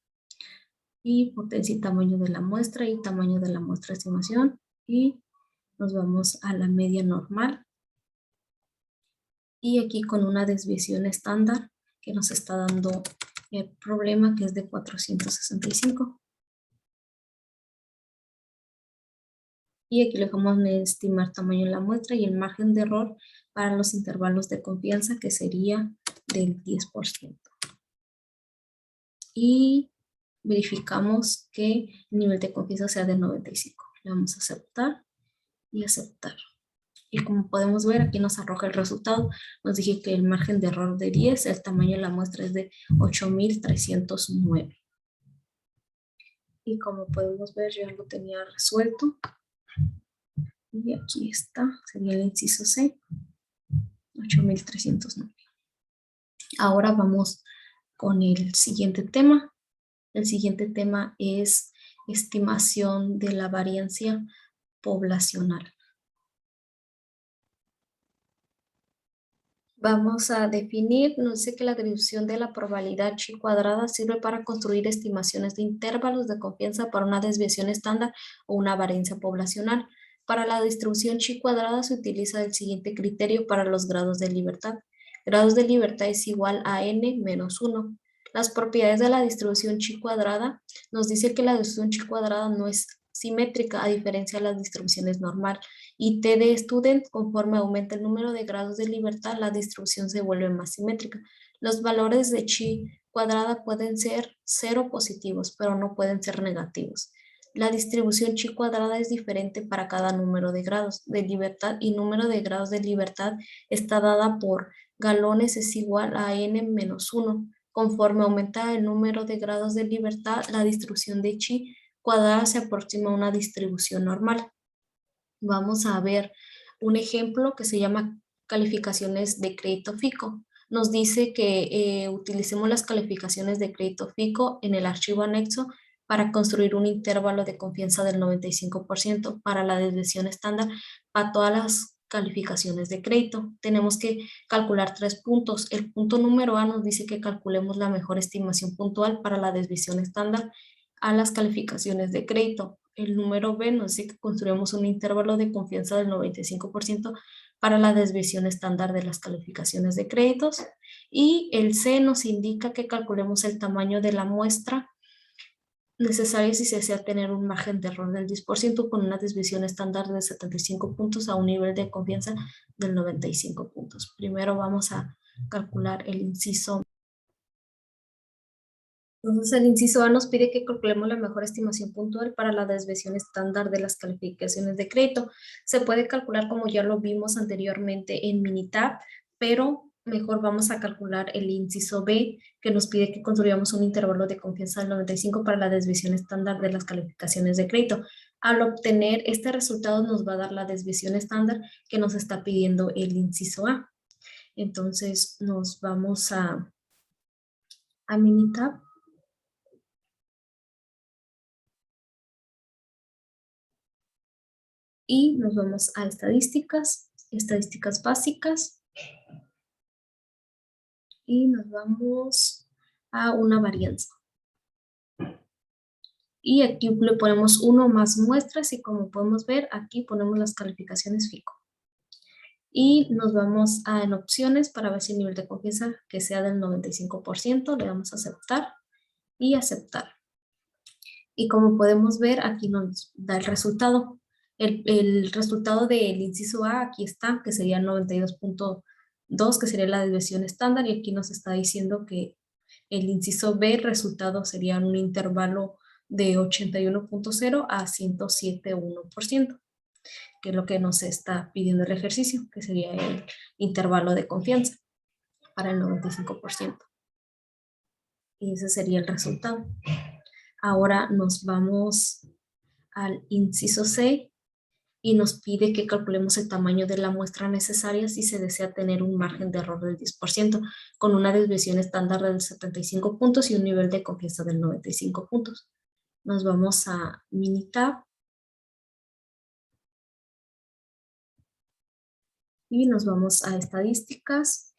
y potencia y tamaño de la muestra y tamaño de la muestra de estimación y nos vamos a la media normal. Y aquí con una desviación estándar que nos está dando el problema, que es de 465. Y aquí le dejamos estimar tamaño de la muestra y el margen de error para los intervalos de confianza, que sería del 10%. Y verificamos que el nivel de confianza sea de 95. Le vamos a aceptar y aceptar. Y como podemos ver, aquí nos arroja el resultado. Nos dije que el margen de error de 10, el tamaño de la muestra es de 8309. Y como podemos ver, yo ya lo tenía resuelto. Y aquí está, sería el inciso C, 8309. Ahora vamos con el siguiente tema. El siguiente tema es estimación de la variancia poblacional. Vamos a definir, nos dice que la distribución de la probabilidad chi cuadrada sirve para construir estimaciones de intervalos de confianza para una desviación estándar o una variancia poblacional. Para la distribución chi cuadrada se utiliza el siguiente criterio para los grados de libertad. Grados de libertad es igual a n menos 1. Las propiedades de la distribución chi cuadrada nos dice que la distribución chi cuadrada no es simétrica a diferencia de las distribuciones normales. Y T de student, conforme aumenta el número de grados de libertad, la distribución se vuelve más simétrica. Los valores de chi cuadrada pueden ser 0 positivos, pero no pueden ser negativos. La distribución chi cuadrada es diferente para cada número de grados de libertad y número de grados de libertad está dada por galones es igual a n menos 1. Conforme aumenta el número de grados de libertad, la distribución de chi cuadrada se aproxima a una distribución normal. Vamos a ver un ejemplo que se llama calificaciones de crédito FICO. Nos dice que utilicemos las calificaciones de crédito FICO en el archivo anexo para construir un intervalo de confianza del 95% para la desviación estándar para todas las calificaciones de crédito. Tenemos que calcular 3 puntos. El punto número A nos dice que calculemos la mejor estimación puntual para la desviación estándar a las calificaciones de crédito. El número B nos dice que construimos un intervalo de confianza del 95% para la desviación estándar de las calificaciones de créditos. Y el C nos indica que calculemos el tamaño de la muestra necesaria si se desea tener un margen de error del 10% con una desviación estándar de 75 puntos a un nivel de confianza del 95 puntos. Primero vamos a calcular el inciso. Entonces, el inciso A nos pide que calculemos la mejor estimación puntual para la desviación estándar de las calificaciones de crédito. Se puede calcular como ya lo vimos anteriormente en Minitab, pero mejor vamos a calcular el inciso B, que nos pide que construyamos un intervalo de confianza del 95 para la desviación estándar de las calificaciones de crédito. Al obtener este resultado nos va a dar la desviación estándar que nos está pidiendo el inciso A. Entonces, nos vamos a Minitab. Y nos vamos a estadísticas, estadísticas básicas. y nos vamos a una varianza. Y aquí le ponemos 1 más muestras y como podemos ver, aquí ponemos las calificaciones FICO. Y nos vamos a en opciones para ver si el nivel de confianza que sea del 95%, le damos a aceptar y aceptar. Y como podemos ver, aquí nos da el resultado. El resultado del inciso A, aquí está, que sería 92.2, que sería la desviación estándar, y aquí nos está diciendo que el inciso B, el resultado sería un intervalo de 81.0 a 107.1%, que es lo que nos está pidiendo el ejercicio, que sería el intervalo de confianza para el 95%. Y ese sería el resultado. Ahora nos vamos al inciso C y nos pide que calculemos el tamaño de la muestra necesaria si se desea tener un margen de error del 10%, con una desviación estándar del 75 puntos y un nivel de confianza del 95 puntos. Nos vamos a Minitab y nos vamos a estadísticas,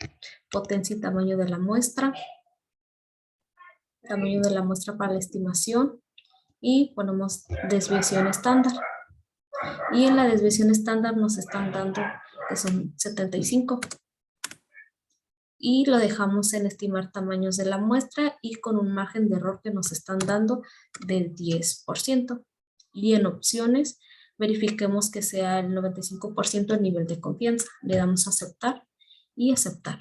potencia y tamaño de la muestra para la estimación, y ponemos desviación estándar. Y en la desviación estándar nos están dando que son 75. Y lo dejamos en estimar tamaños de la muestra y con un margen de error que nos están dando del 10%. Y en opciones, verifiquemos que sea el 95% el nivel de confianza. Le damos a aceptar y aceptar.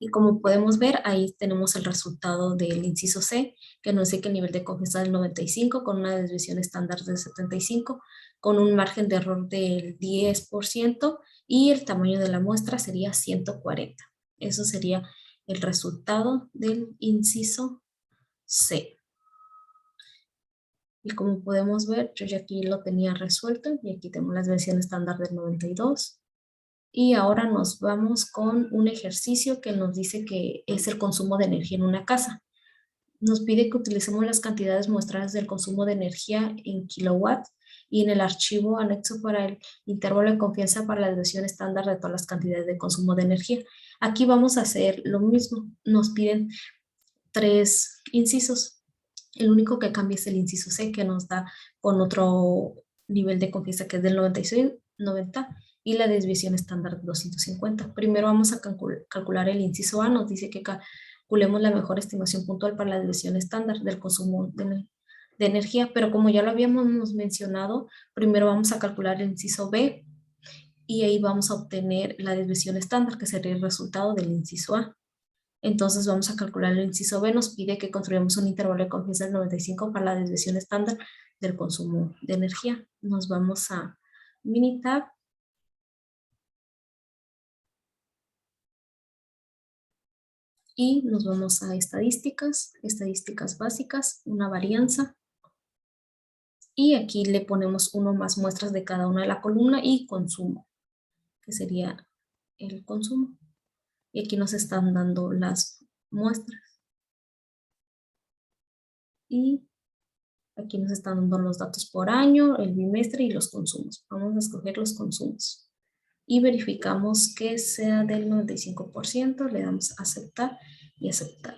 Y como podemos ver, ahí tenemos el resultado del inciso C, que nos dice que el nivel de confianza es del 95, con una desviación estándar del 75, con un margen de error del 10%, y el tamaño de la muestra sería 140. Eso sería el resultado del inciso C. Y como podemos ver, yo ya aquí lo tenía resuelto, y aquí tenemos la desviación estándar del 92. Y ahora nos vamos con un ejercicio que nos dice que es el consumo de energía en una casa. Nos pide que utilicemos las cantidades muestradas del consumo de energía en kilowatts y en el archivo anexo para el intervalo de confianza para la desviación estándar de todas las cantidades de consumo de energía. Aquí vamos a hacer lo mismo. Nos piden 3 incisos. El único que cambia es el inciso C, que nos da con otro nivel de confianza que es del 96, 90, y la desviación estándar de 250. Primero vamos a calcular el inciso A. Nos dice que calculemos la mejor estimación puntual para la desviación estándar del consumo de energía, pero como ya lo habíamos mencionado, primero vamos a calcular el inciso B y ahí vamos a obtener la desviación estándar, que sería el resultado del inciso A. Entonces vamos a calcular el inciso B. Nos pide que construyamos un intervalo de confianza del 95 para la desviación estándar del consumo de energía. Nos vamos a Minitab y nos vamos a estadísticas básicas, una varianza. Y aquí le ponemos 1 más muestras de cada una de la columna y consumo, que sería el consumo. Y aquí nos están dando las muestras. Y aquí nos están dando los datos por año, el bimestre y los consumos. Vamos a escoger los consumos. Y verificamos que sea del 95%. Le damos a aceptar y aceptar.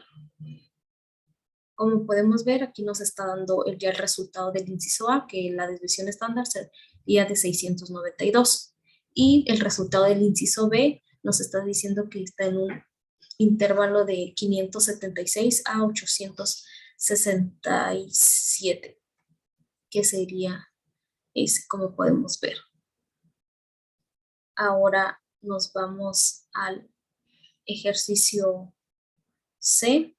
Como podemos ver, aquí nos está dando ya el resultado del inciso A, que la desviación estándar sería de 692. Y el resultado del inciso B nos está diciendo que está en un intervalo de 576 a 867, que sería ese, como podemos ver. Ahora nos vamos al ejercicio C.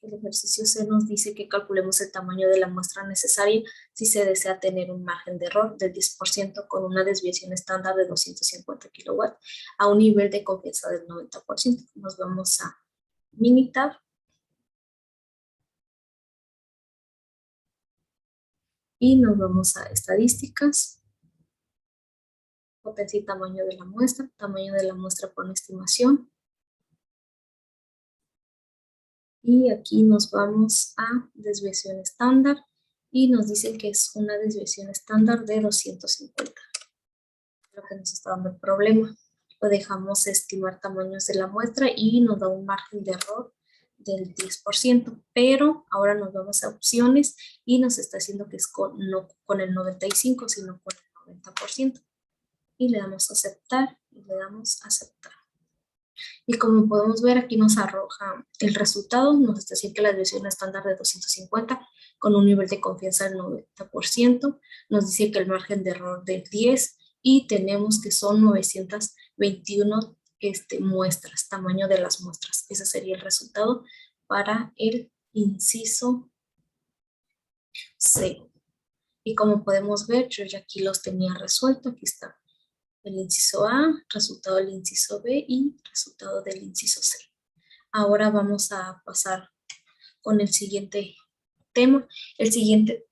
El ejercicio C nos dice que calculemos el tamaño de la muestra necesaria si se desea tener un margen de error del 10% con una desviación estándar de 250 kilowatts a un nivel de confianza del 90%. Nos vamos a Minitab y nos vamos a estadísticas, potencia y tamaño de la muestra por una estimación. Y aquí nos vamos a desviación estándar y nos dice que es una desviación estándar de 250. Lo que nos está dando el problema. lo dejamos estimar tamaños de la muestra y nos da un margen de error del 10%, pero ahora nos vamos a opciones y nos está diciendo que es no con el 95, sino con el 90%. Y le damos a aceptar y le damos a aceptar. Y como podemos ver, aquí nos arroja el resultado, nos está diciendo que la desviación estándar de 250 con un nivel de confianza del 90%, nos dice que el margen de error del 10 y tenemos que son 921 muestras, tamaño de las muestras. Ese sería el resultado para el inciso C. Y como podemos ver, yo ya aquí los tenía resuelto, aquí está el inciso A, resultado del inciso B y resultado del inciso C. Ahora vamos a pasar con el siguiente tema. El siguiente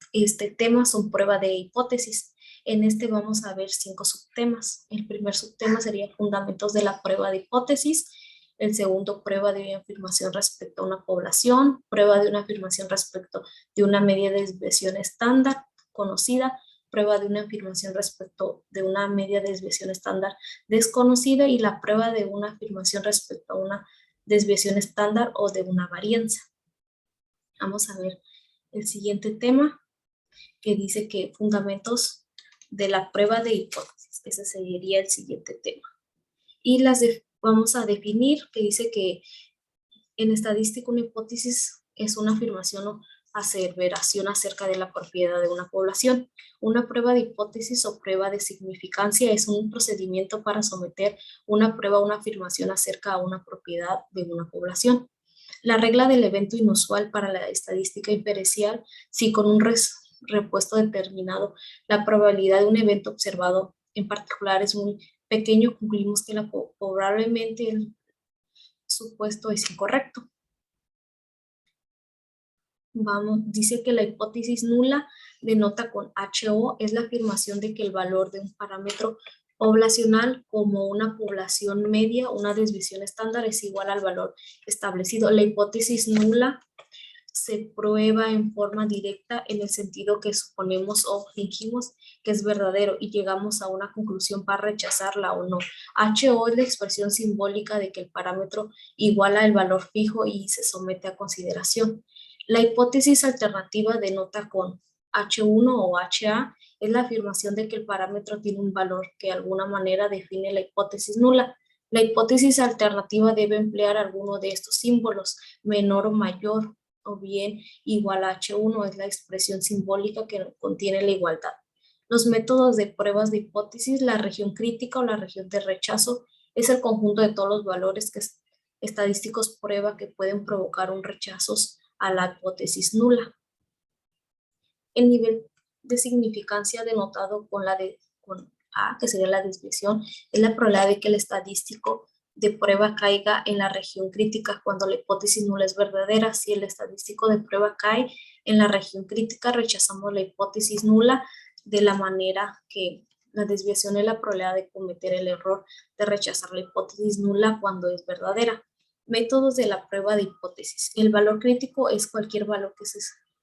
tema son prueba de hipótesis. En este vamos a ver 5 subtemas. El primer subtema sería fundamentos de la prueba de hipótesis. El segundo, prueba de una afirmación respecto a una población. Prueba de una afirmación respecto de una media de desviación estándar conocida. Prueba de una afirmación respecto de una media de desviación estándar desconocida y la prueba de una afirmación respecto a una desviación estándar o de una varianza. Vamos a ver el siguiente tema que dice que fundamentos de la prueba de hipótesis. Ese sería el siguiente tema. Y vamos a definir que dice que en estadística una hipótesis es una afirmación o aseveración acerca de la propiedad de una población. Una prueba de hipótesis o prueba de significancia es un procedimiento para someter una prueba a una afirmación acerca de una propiedad de una población. La regla del evento inusual para la estadística inferencial, si con un repuesto determinado la probabilidad de un evento observado en particular es muy pequeño, concluimos que probablemente el supuesto es incorrecto. Dice que la hipótesis nula denota con HO es la afirmación de que el valor de un parámetro poblacional como una población media, una desviación estándar es igual al valor establecido. La hipótesis nula se prueba en forma directa en el sentido que suponemos o fingimos que es verdadero y llegamos a una conclusión para rechazarla o no. HO es la expresión simbólica de que el parámetro iguala el valor fijo y se somete a consideración. La hipótesis alternativa denota con H1 o HA es la afirmación de que el parámetro tiene un valor que de alguna manera define la hipótesis nula. La hipótesis alternativa debe emplear alguno de estos símbolos, menor o mayor, o bien igual a H1 es la expresión simbólica que contiene la igualdad. Los métodos de pruebas de hipótesis, la región crítica o la región de rechazo es el conjunto de todos los valores que estadísticos prueba que pueden provocar un rechazo a la hipótesis nula. El nivel de significancia denotado con A, que sería la desviación, es la probabilidad de que el estadístico de prueba caiga en la región crítica cuando la hipótesis nula es verdadera. Si el estadístico de prueba cae en la región crítica, rechazamos la hipótesis nula de la manera que la desviación es la probabilidad de cometer el error de rechazar la hipótesis nula cuando es verdadera. Métodos de la prueba de hipótesis. El valor crítico es cualquier valor que se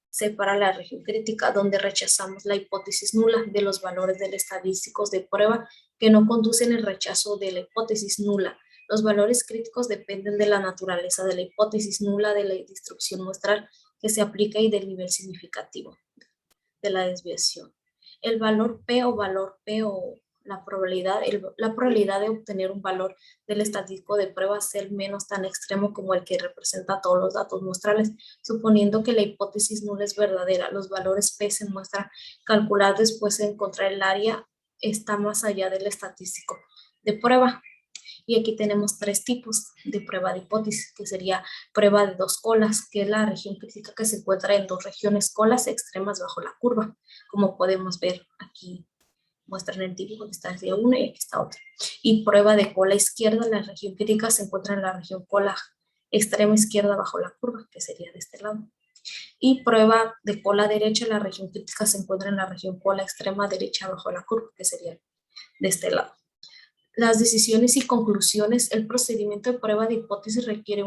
separa la región crítica, donde rechazamos la hipótesis nula de los valores del estadísticos de prueba que no conducen el rechazo de la hipótesis nula. Los valores críticos dependen de la naturaleza de la hipótesis nula, de la distribución muestral que se aplica y del nivel significativo de la desviación. El valor P o la probabilidad de obtener un valor del estadístico de prueba ser menos tan extremo como el que representa todos los datos muestrales, suponiendo que la hipótesis nula es verdadera. Los valores P se muestran calculados después de encontrar el área está más allá del estadístico de prueba. Y aquí tenemos 3 tipos de prueba de hipótesis, que sería prueba de 2 colas, que es la región crítica que se encuentra en 2 regiones colas extremas bajo la curva. Como podemos ver aquí, muestran el dibujo que está hacia una y aquí está otra. Y prueba de cola izquierda, la región crítica se encuentra en la región cola extrema izquierda bajo la curva, que sería de este lado. Y prueba de cola derecha, la región crítica se encuentra en la región cola extrema derecha bajo la curva, que sería de este lado. Las decisiones y conclusiones. El procedimiento de prueba de hipótesis requiere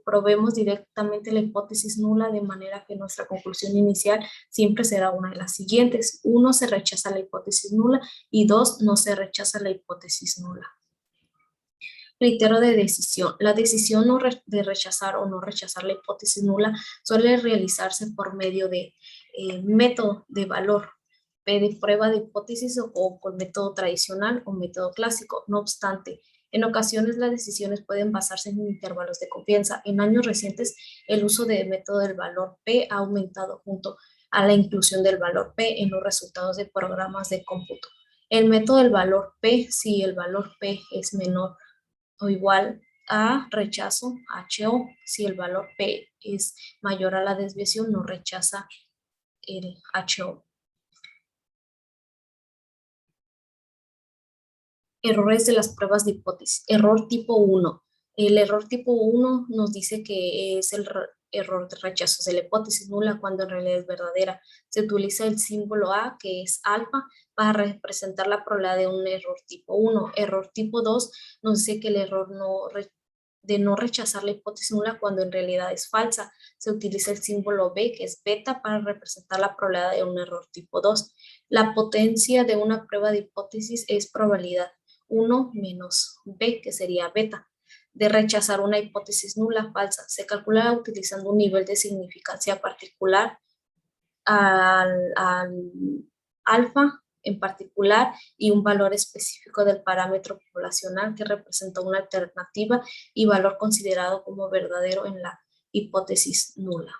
probemos directamente la hipótesis nula, de manera que nuestra conclusión inicial siempre será una de las siguientes. 1, se rechaza la hipótesis nula, y 2, no se rechaza la hipótesis nula. Criterio de decisión. La decisión de rechazar o no rechazar la hipótesis nula suele realizarse por medio de método de valor, P de prueba de hipótesis o con método tradicional o método clásico. No obstante, en ocasiones las decisiones pueden basarse en intervalos de confianza. En años recientes, el uso del método del valor P ha aumentado junto a la inclusión del valor P en los resultados de programas de cómputo. El método del valor P, si el valor P es menor o igual a rechazo, HO, si el valor P es mayor a la desviación, no rechaza el HO. Errores de las pruebas de hipótesis. Error tipo 1. El error tipo 1 nos dice que es el error de rechazo de la hipótesis nula cuando en realidad es verdadera. Se utiliza el símbolo A, que es alfa, para representar la probabilidad de un error tipo 1. Error tipo 2 nos dice que el error de no rechazar la hipótesis nula cuando en realidad es falsa. Se utiliza el símbolo B, que es beta, para representar la probabilidad de un error tipo 2. La potencia de una prueba de hipótesis es probabilidad 1 menos B, que sería beta, de rechazar una hipótesis nula falsa. Se calcula utilizando un nivel de significancia particular al alfa en particular y un valor específico del parámetro poblacional que representa una alternativa y valor considerado como verdadero en la hipótesis nula.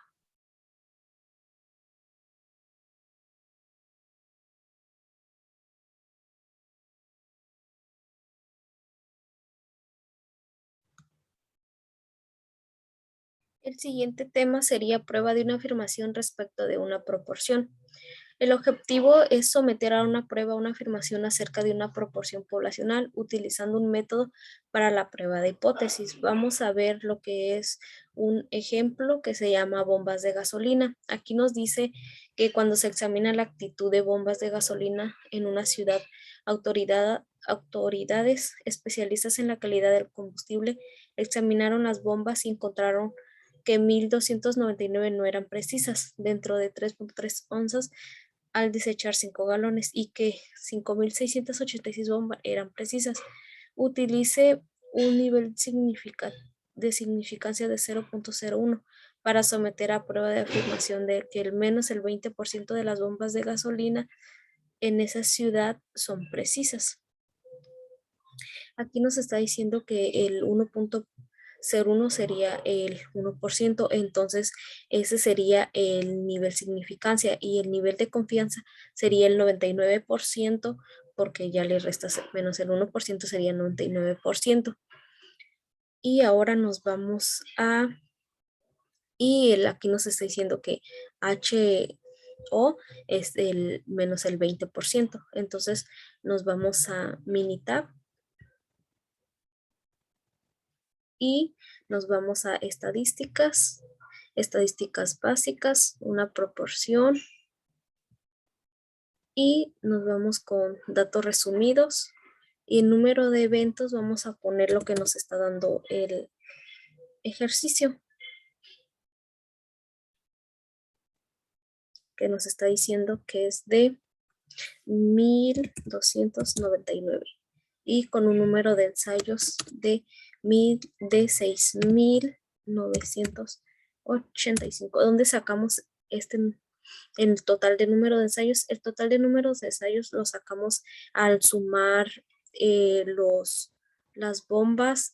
El siguiente tema sería prueba de una afirmación respecto de una proporción. El objetivo es someter a una prueba una afirmación acerca de una proporción poblacional utilizando un método para la prueba de hipótesis. Vamos a ver lo que es un ejemplo que se llama bombas de gasolina. Aquí nos dice que cuando se examina la actitud de bombas de gasolina en una ciudad, autoridades especialistas en la calidad del combustible examinaron las bombas y encontraron que 1,299 no eran precisas dentro de 3.3 onzas al desechar 5 galones y que 5,686 bombas eran precisas. Utilice un nivel de significancia de 0.01 para someter a prueba de afirmación de que el menos el 20% de las bombas de gasolina en esa ciudad son precisas. Aquí nos está diciendo que el 1.01 sería el 1%, entonces ese sería el nivel significancia y el nivel de confianza sería el 99%, porque ya le resta menos el 1% sería el 99%. Y ahora nos vamos y aquí nos está diciendo que HO es el menos el 20%. Entonces nos vamos a Minitab y nos vamos a estadísticas básicas, una proporción y nos vamos con datos resumidos y en número de eventos vamos a poner lo que nos está dando el ejercicio, que nos está diciendo que es de 1,299 y con un número de ensayos de 6,985. ¿Dónde sacamos el total de número de ensayos? El total de números de ensayos lo sacamos al sumar las bombas,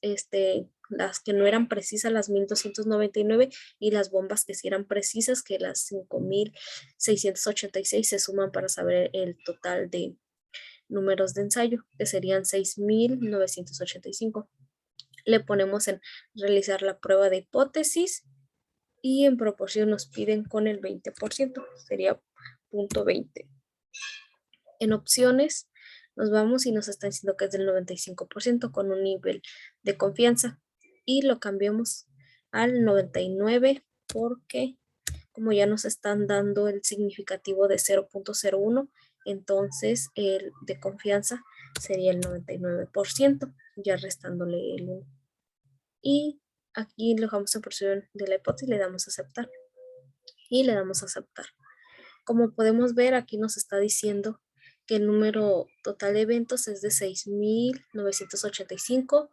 las que no eran precisas, las 1,299, y las bombas que sí eran precisas, que las 5,686 se suman para saber el total de números de ensayo, que serían 6,985. Le ponemos en realizar la prueba de hipótesis y en proporción nos piden con el 20%, sería 0.20. En opciones nos vamos y nos está diciendo que es del 95% con un nivel de confianza y lo cambiamos al 99 porque como ya nos están dando el significativo de 0.01, entonces el de confianza sería el 99%, ya restándole el 1. Y Aquí le dejamos en porción de la hipótesis, le damos a aceptar y le damos a aceptar. Como podemos ver, aquí nos está diciendo que el número total de eventos es de 6.985,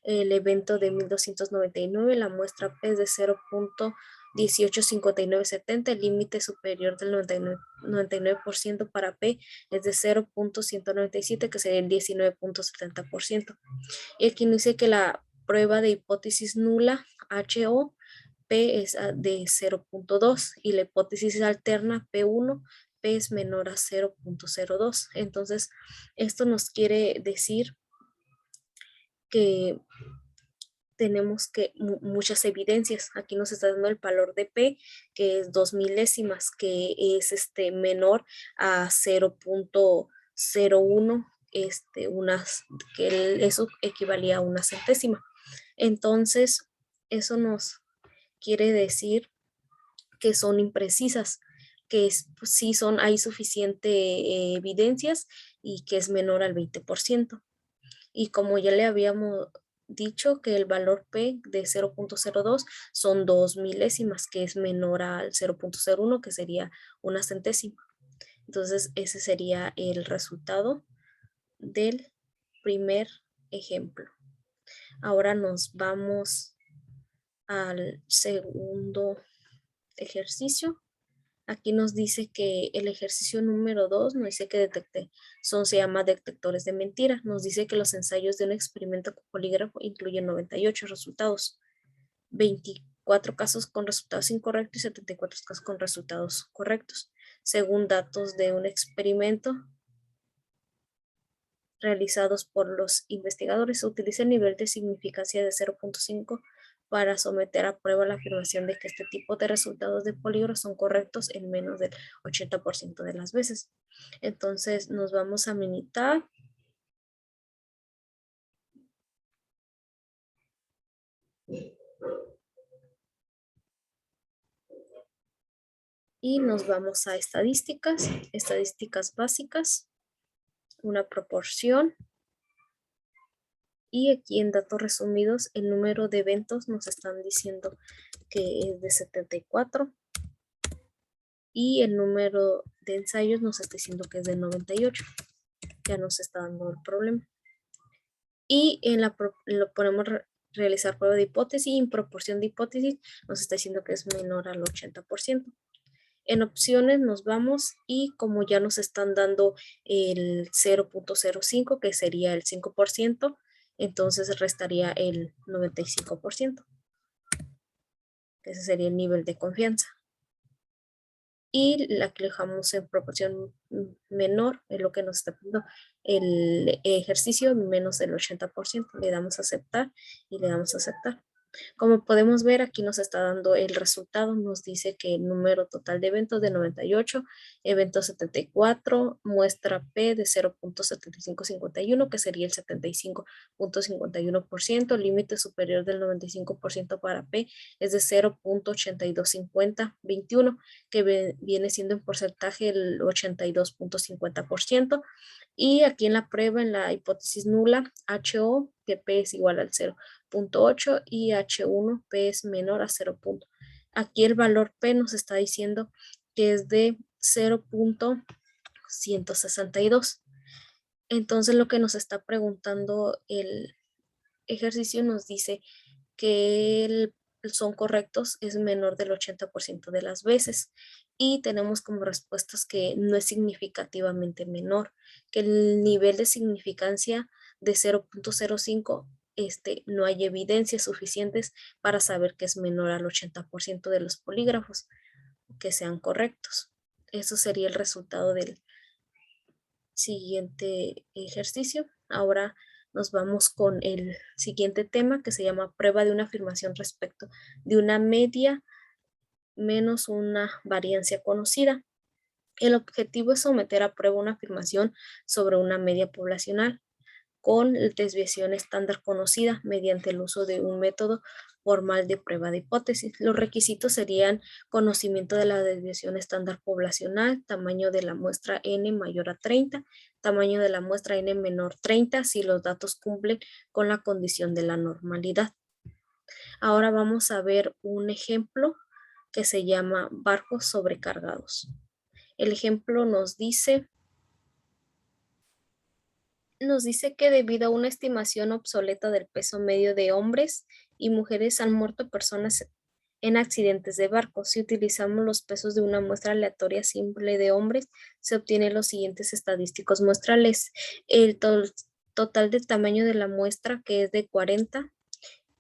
el evento de 1.299, la muestra P es de 0.185970, el límite superior del 99% para P es de 0.197, que sería el 19.70%. Y aquí nos dice que la prueba de hipótesis nula, HO, P es de 0.2 y la hipótesis alterna P1, P es menor a 0.02. Entonces, esto nos quiere decir que tenemos que muchas evidencias. Aquí nos está dando el valor de P, que es 2 milésimas, que es menor a 0.01, eso equivalía a una centésima. Entonces, eso nos quiere decir que son imprecisas, que pues, sí hay suficiente evidencias y que es menor al 20%. Y como ya le habíamos dicho que el valor P de 0.02 son 2 milésimas, que es menor al 0.01, que sería una centésima. Entonces, ese sería el resultado del primer ejemplo. Ahora nos vamos al segundo ejercicio. Aquí nos dice que el ejercicio número 2 nos dice que se llama detectores de mentiras. Nos dice que los ensayos de un experimento con polígrafo incluyen 98 resultados, 24 casos con resultados incorrectos y 74 casos con resultados correctos. Según datos de un experimento realizados por los investigadores, se utiliza el nivel de significancia de 0.5 para someter a prueba la afirmación de que este tipo de resultados de polígrafo son correctos en menos del 80% de las veces. Entonces nos vamos a Minitab. Y nos vamos a estadísticas, estadísticas básicas, una proporción. Y aquí en datos resumidos, el número de eventos nos están diciendo que es de 74. Y el número de ensayos nos está diciendo que es de 98. Ya nos está dando el problema. Y lo ponemos realizar prueba de hipótesis y en proporción de hipótesis nos está diciendo que es menor al 80%. En opciones nos vamos y como ya nos están dando el 0.05, que sería el 5%, entonces restaría el 95%. Ese sería el nivel de confianza. Y la que dejamos en proporción menor es lo que nos está pidiendo el ejercicio, menos del 80%. Le damos a aceptar y le damos a aceptar. Como podemos ver, aquí nos está dando el resultado, nos dice que el número total de eventos de 98, eventos 74, muestra P de 0.7551, que sería el 75.51%, límite superior del 95% para P es de 0.825021, que viene siendo en porcentaje el 82.50%. Y aquí en la prueba, en la hipótesis nula, HO, que P es igual al 0.8 y H1, P es menor a 0. Aquí el valor P nos está diciendo que es de 0.162. Entonces lo que nos está preguntando el ejercicio nos dice que son correctos es menor del 80% de las veces y tenemos como respuestas que no es significativamente menor, que el nivel de significancia de 0.05 no hay evidencias suficientes para saber que es menor al 80% de los polígrafos que sean correctos. Eso sería el resultado del siguiente ejercicio. Ahora nos vamos con el siguiente tema que se llama prueba de una afirmación respecto de una media menos una variancia conocida. El objetivo es someter a prueba una afirmación sobre una media poblacional con desviación estándar conocida mediante el uso de un método formal de prueba de hipótesis. Los requisitos serían conocimiento de la desviación estándar poblacional, tamaño de la muestra n mayor a 30, tamaño de la muestra n menor 30 si los datos cumplen con la condición de la normalidad. Ahora vamos a ver un ejemplo que se llama barcos sobrecargados. El ejemplo nos dice que debido a una estimación obsoleta del peso medio de hombres y mujeres han muerto personas en accidentes de barco. Si utilizamos los pesos de una muestra aleatoria simple de hombres, se obtienen los siguientes estadísticos muestrales. El total de tamaño de la muestra, que es de 40,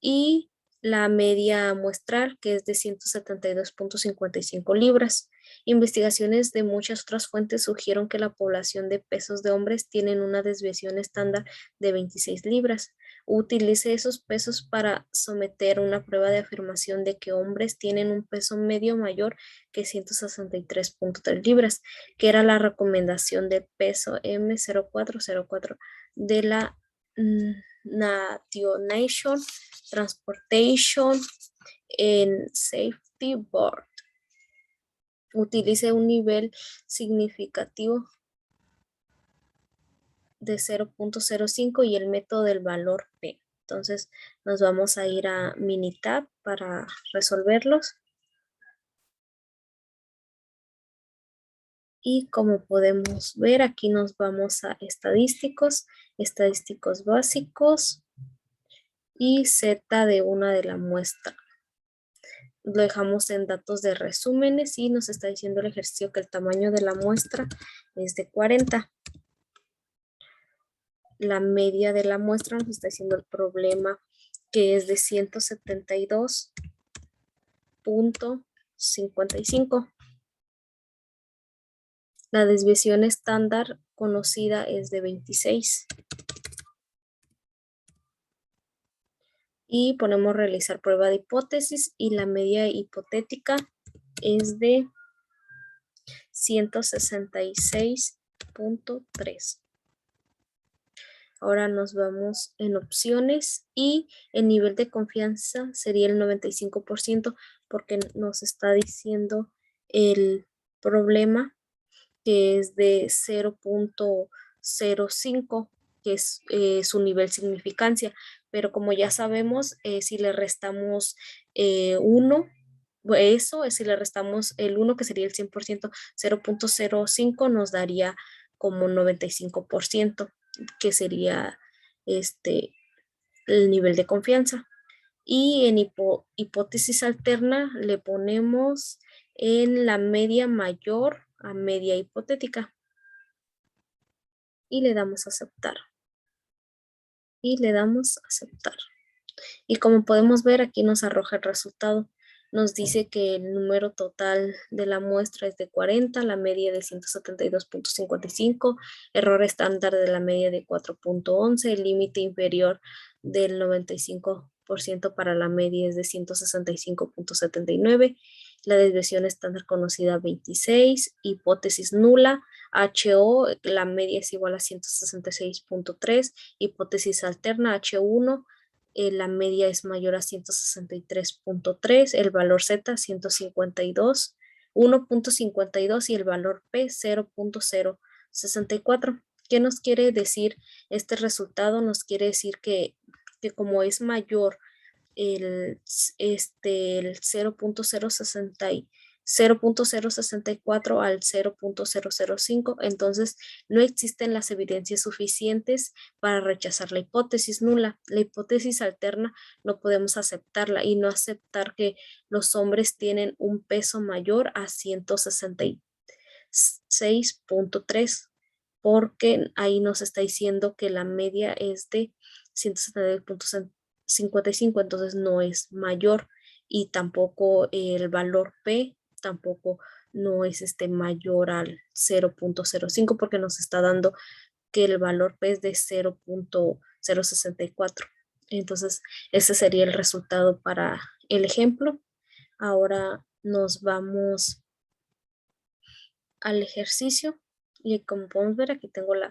y la media muestral, que es de 172.55 libras. Investigaciones de muchas otras fuentes sugieren que la población de pesos de hombres tienen una desviación estándar de 26 libras. Utilice esos pesos para someter una prueba de afirmación de que hombres tienen un peso medio mayor que 163.3 libras, que era la recomendación de peso M0404 de la Nation Transportation and Safety Board. Utilice un nivel significativo de 0.05 y el método del valor P. Entonces nos vamos a ir a Minitab para resolverlos. Y como podemos ver, aquí nos vamos a estadísticos básicos y Z de una de la muestra. Lo dejamos en datos de resúmenes y nos está diciendo el ejercicio que el tamaño de la muestra es de 40. La media de la muestra nos está diciendo el problema que es de 172.55. La desviación estándar conocida es de 26. Y ponemos realizar prueba de hipótesis y la media hipotética es de 166.3. Ahora nos vamos en opciones y el nivel de confianza sería el 95% porque nos está diciendo el problema que es de 0.05, que es su nivel significancia. Pero como ya sabemos, si le restamos 1, eso es si le restamos el 1, que sería el 100%, 0.05 nos daría como 95%, que sería el nivel de confianza. Y en hipótesis alterna le ponemos en la media mayor a media hipotética. Y le damos a aceptar. Y le damos a aceptar. Y como podemos ver, aquí nos arroja el resultado. Nos dice que el número total de la muestra es de 40, la media de 172.55, error estándar de la media de 4.11, el límite inferior del 95% para la media es de 165.79, la desviación estándar conocida 26, hipótesis nula, HO, la media es igual a 166.3, hipótesis alterna H1, la media es mayor a 163.3, el valor Z 152, 1.52 y el valor P 0.064. ¿Qué nos quiere decir este resultado? Nos quiere decir que como es mayor el 0.064 al 0.005, entonces no existen las evidencias suficientes para rechazar la hipótesis nula. La hipótesis alterna no podemos aceptarla y no aceptar que los hombres tienen un peso mayor a 166.3, porque ahí nos está diciendo que la media es de 172.55, entonces no es mayor, y tampoco el valor P tampoco no es mayor al 0.05 porque nos está dando que el valor P es de 0.064. Entonces ese sería el resultado para el ejemplo. Ahora nos vamos al ejercicio y como podemos ver, aquí tengo el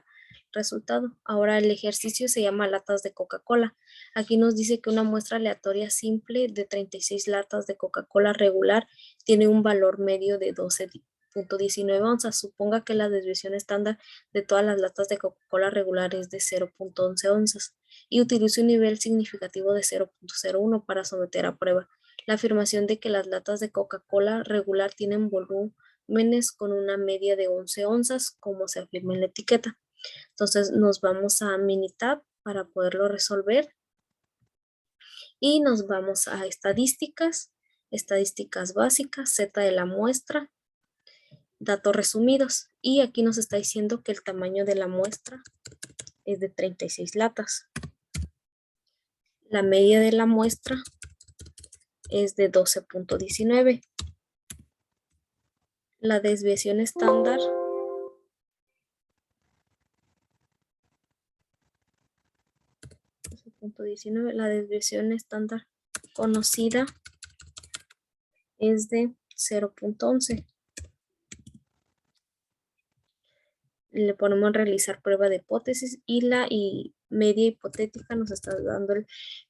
resultado. Ahora el ejercicio se llama latas de Coca-Cola. Aquí nos dice que una muestra aleatoria simple de 36 latas de Coca-Cola regular tiene un valor medio de 12.19 onzas. Suponga que la desviación estándar de todas las latas de Coca-Cola regular es de 0.11 onzas. y utilice un nivel significativo de 0.01 para someter a prueba la afirmación de que las latas de Coca-Cola regular tienen volúmenes con una media de 11 onzas, como se afirma en la etiqueta. Entonces nos vamos a Minitab para poderlo resolver y nos vamos a estadísticas, estadísticas básicas, Z de la muestra, datos resumidos. Y aquí nos está diciendo que el tamaño de la muestra es de 36 latas. La media de la muestra es de 12.19. La desviación estándar la desviación estándar conocida es de 0.11. Le ponemos realizar prueba de hipótesis y la media hipotética nos está dando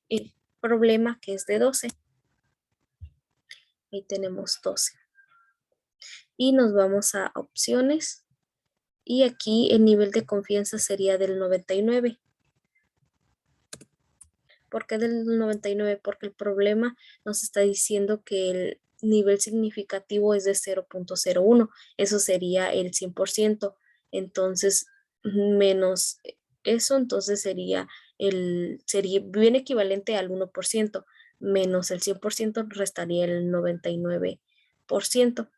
el problema que es de 12. Ahí tenemos 12. Y nos vamos a opciones. Y aquí el nivel de confianza sería del 99. ¿Por qué del 99? Porque el problema nos está diciendo que el nivel significativo es de 0.01. Eso sería el 100%. Entonces, menos eso, entonces sería bien equivalente al 1%, menos el 100% restaría el 99%.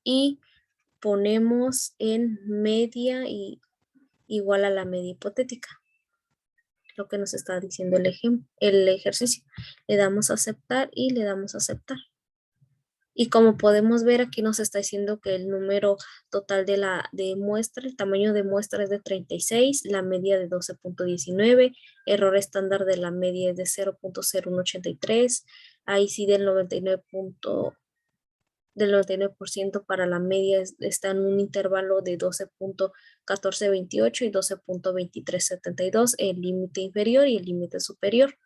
Y ponemos en media y igual a la media hipotética, lo que nos está diciendo el ejercicio. Le damos a aceptar y le damos a aceptar. Y como podemos ver, aquí nos está diciendo que el número total de muestra, el tamaño de muestra es de 36, la media de 12.19, error estándar de la media es de 0.0183, ahí sí del 99% para la media está en un intervalo de 12.1428 y 12.2372, el límite inferior y el límite superior.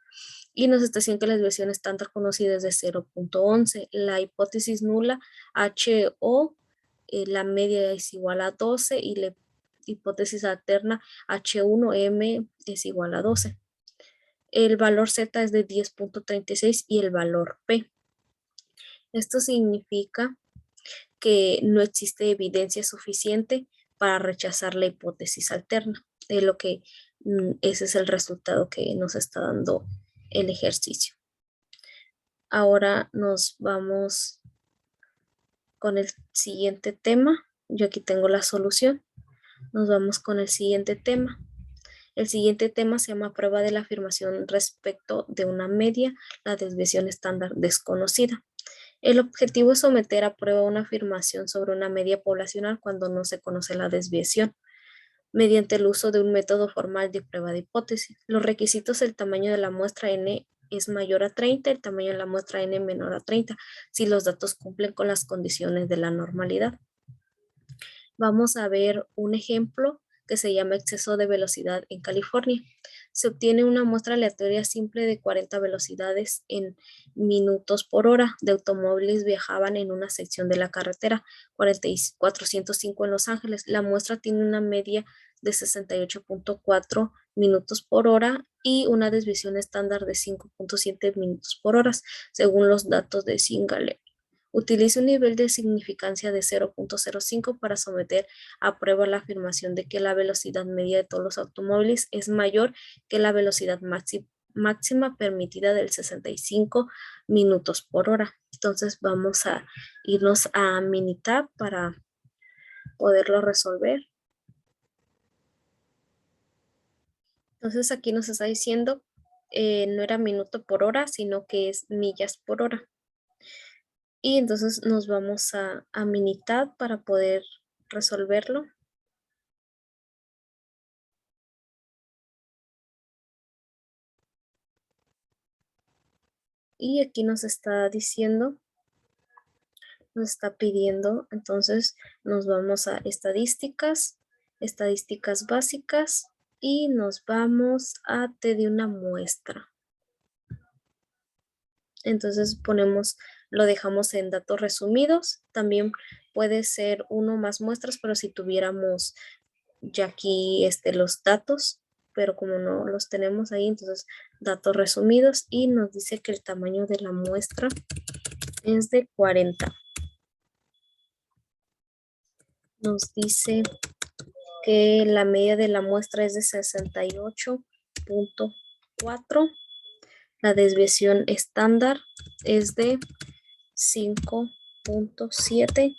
Y nos está diciendo que la desviación estándar conocida es de 0.11. La hipótesis nula HO, la media es igual a 12 y la hipótesis alterna H1M es igual a 12. El valor Z es de 10.36 y el valor P. Esto significa que no existe evidencia suficiente para rechazar la hipótesis alterna. De lo que ese es el resultado que nos está dando el ejercicio. Ahora nos vamos con el siguiente tema. Yo aquí tengo la solución. Nos vamos con el siguiente tema. El siguiente tema se llama prueba de la afirmación respecto de una media, la desviación estándar desconocida. El objetivo es someter a prueba una afirmación sobre una media poblacional cuando no se conoce la desviación, mediante el uso de un método formal de prueba de hipótesis. Los requisitos: el tamaño de la muestra n es mayor a 30, el tamaño de la muestra n menor a 30, si los datos cumplen con las condiciones de la normalidad. Vamos a ver un ejemplo que se llama exceso de velocidad en California. Se obtiene una muestra aleatoria simple de 40 velocidades en minutos por hora de automóviles viajaban en una sección de la carretera 405 en Los Ángeles. La muestra tiene una media de 68.4 minutos por hora y una desviación estándar de 5.7 minutos por hora, según los datos de Singalè. Utilice un nivel de significancia de 0.05 para someter a prueba la afirmación de que la velocidad media de todos los automóviles es mayor que la velocidad máxima permitida del 65 minutos por hora. Entonces vamos a irnos a Minitab para poderlo resolver. Entonces aquí nos está diciendo no era minuto por hora, sino que es millas por hora. Y entonces nos vamos a Minitab para poder resolverlo. Y aquí nos está diciendo, nos está pidiendo, entonces nos vamos a estadísticas, estadísticas básicas y nos vamos a T de una muestra. Entonces lo dejamos en datos resumidos. También puede ser uno más muestras, pero si tuviéramos ya aquí los datos, pero como no los tenemos ahí, entonces datos resumidos, y nos dice que el tamaño de la muestra es de 40. Nos dice que la media de la muestra es de 68.4. La desviación estándar es de 5.7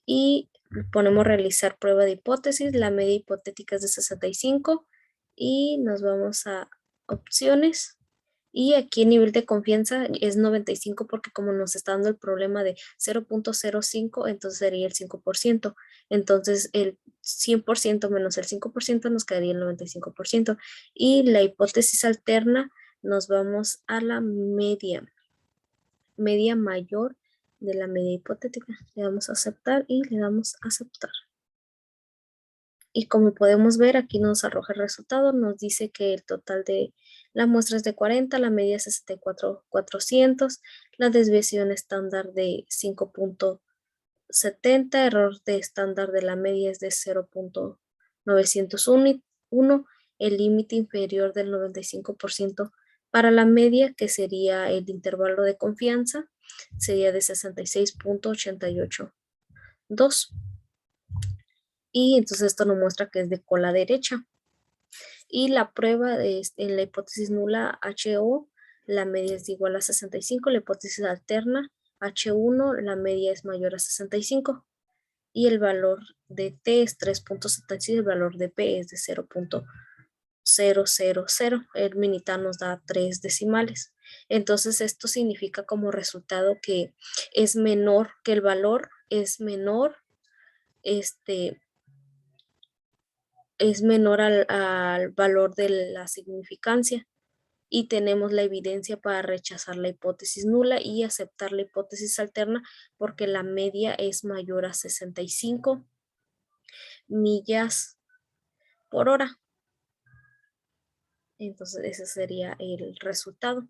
y ponemos realizar prueba de hipótesis. La media hipotética es de 65 y nos vamos a opciones. Y aquí el nivel de confianza es 95 porque como nos está dando el problema de 0.05, entonces sería el 5%. Entonces el 100% menos el 5% nos quedaría el 95%. Y la hipótesis alterna nos vamos a la media mayor de la media hipotética. Le damos a aceptar y le damos a aceptar. Y como podemos ver, aquí nos arroja el resultado, nos dice que el total de la muestra es de 40, la media es 64,400, la desviación estándar de 5.70, error de estándar de la media es de 0.901, el límite inferior del 95% para la media, que sería el intervalo de confianza, sería de 66.882. Y entonces esto nos muestra que es de cola derecha. Y la prueba en la hipótesis nula HO, la media es igual a 65, la hipótesis alterna H1, la media es mayor a 65 y el valor de T es 3.76 y el valor de P es de 0.000. El minital nos da 3 decimales. Entonces esto significa como resultado que es menor, que el valor es menor, es menor al valor de la significancia, y tenemos la evidencia para rechazar la hipótesis nula y aceptar la hipótesis alterna porque la media es mayor a 65 millas por hora. Entonces ese sería el resultado.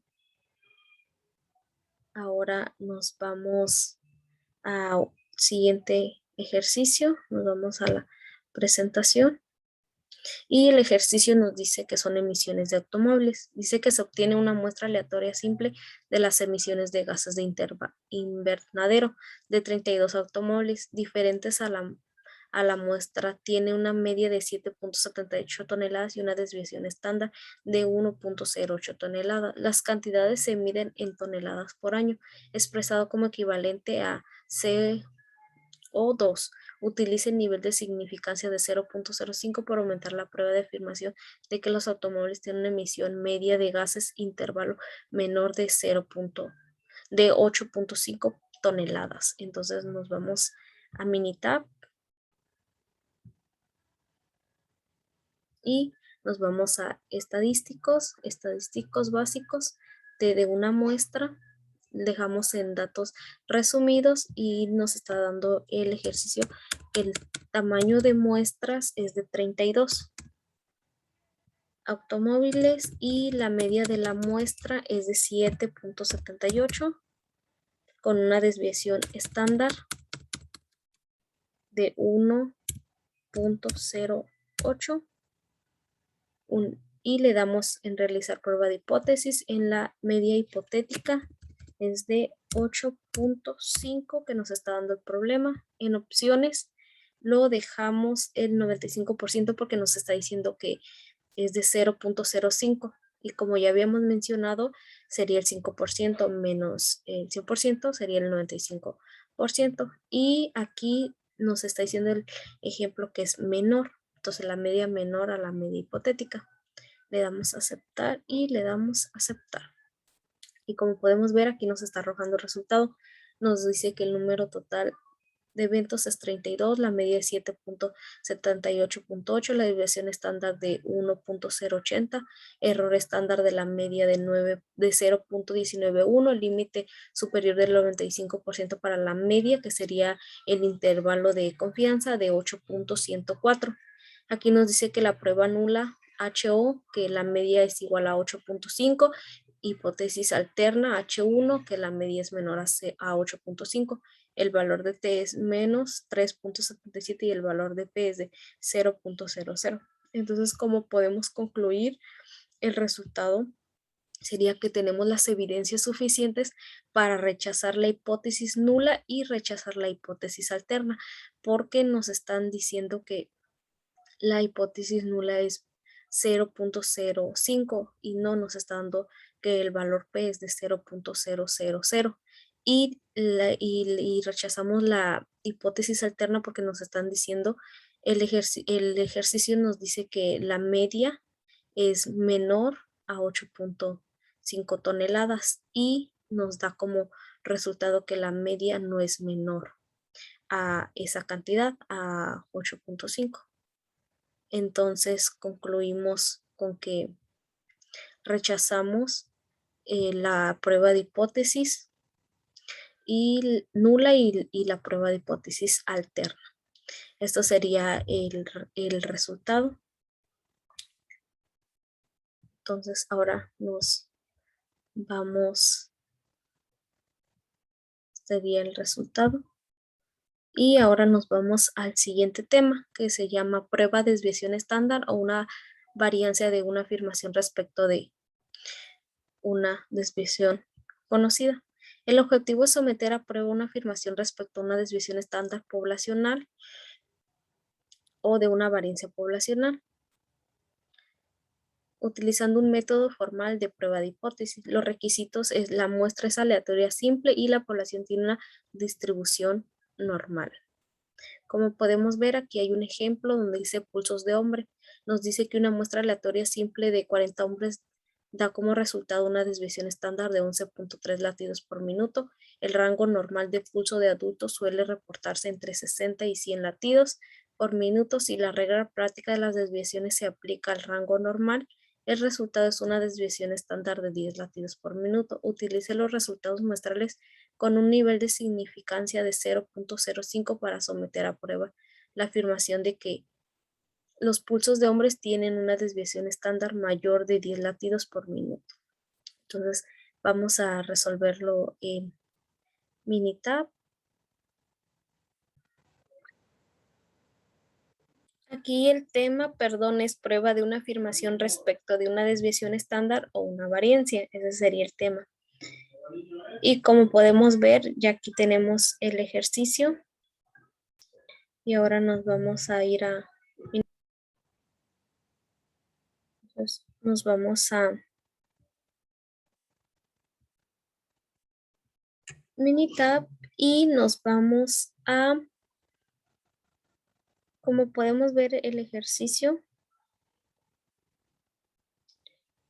Ahora nos vamos al siguiente ejercicio, nos vamos a la presentación. Y el ejercicio nos dice que son emisiones de automóviles. Dice que se obtiene una muestra aleatoria simple de las emisiones de gases de invernadero de 32 automóviles diferentes a la muestra. Tiene una media de 7.78 toneladas y una desviación estándar de 1.08 toneladas. Las cantidades se miden en toneladas por año, expresado como equivalente a CO2. Utilice el nivel de significancia de 0.05 para aumentar la prueba de afirmación de que los automóviles tienen una emisión media de gases intervalo menor de 8.5 toneladas. Entonces nos vamos a Minitab y nos vamos a estadísticos básicos de una muestra. Dejamos en datos resumidos y nos está dando el ejercicio. El tamaño de muestras es de 32 automóviles y la media de la muestra es de 7.78 con una desviación estándar de 1.08 y le damos en realizar prueba de hipótesis. En la media hipotética es de 8.5 que nos está dando el problema. En opciones lo dejamos el 95% porque nos está diciendo que es de 0.05 y como ya habíamos mencionado sería el 5% menos el 100% sería el 95%, y aquí nos está diciendo el ejemplo que es menor, entonces la media menor a la media hipotética. Le damos a aceptar y le damos a aceptar. Y como podemos ver, aquí nos está arrojando el resultado. Nos dice que el número total de eventos es 32, la media es 7.78.8, la desviación estándar de 1.080, error estándar de la media de 0.191, el límite superior del 95% para la media, que sería el intervalo de confianza de 8.104. Aquí nos dice que la prueba nula HO, que la media es igual a 8.5, hipótesis alterna H1, que la media es menor a 8.5. El valor de T es menos 3.77 y el valor de P es de 0.00. Entonces, ¿cómo podemos concluir? El resultado sería que tenemos las evidencias suficientes para rechazar la hipótesis nula y rechazar la hipótesis alterna, porque nos están diciendo que la hipótesis nula es 0.05 y no nos está dando que el valor P es de 0.000 y rechazamos la hipótesis alterna porque nos están diciendo el ejercicio nos dice que la media es menor a 8.5 toneladas y nos da como resultado que la media no es menor a esa cantidad, a 8.5. Entonces concluimos con que rechazamos la prueba de hipótesis y nula y la prueba de hipótesis alterna. Esto sería el resultado. Entonces ahora nos vamos, sería el resultado. Y ahora nos vamos al siguiente tema que se llama prueba de desviación estándar o una variancia de una afirmación respecto de una desviación conocida. El objetivo es someter a prueba una afirmación respecto a una desviación estándar poblacional o de una variancia poblacional, utilizando un método formal de prueba de hipótesis. Los requisitos es la muestra es aleatoria simple y la población tiene una distribución normal. Como podemos ver, aquí hay un ejemplo donde dice pulsos de hombre. Nos dice que una muestra aleatoria simple de 40 hombres da como resultado una desviación estándar de 11.3 latidos por minuto. El rango normal de pulso de adultos suele reportarse entre 60 y 100 latidos por minuto. Si la regla práctica de las desviaciones se aplica al rango normal, el resultado es una desviación estándar de 10 latidos por minuto. Utilice los resultados muestrales con un nivel de significancia de 0.05 para someter a prueba la afirmación de que los pulsos de hombres tienen una desviación estándar mayor de 10 latidos por minuto. Entonces vamos a resolverlo en Minitab. Aquí el tema, perdón, es prueba de una afirmación respecto de una desviación estándar o una variancia. Ese sería el tema. Y como podemos ver, ya aquí tenemos el ejercicio. Y ahora nos vamos a ir a... Entonces, nos vamos a Minitab y nos vamos a... Como podemos ver, el ejercicio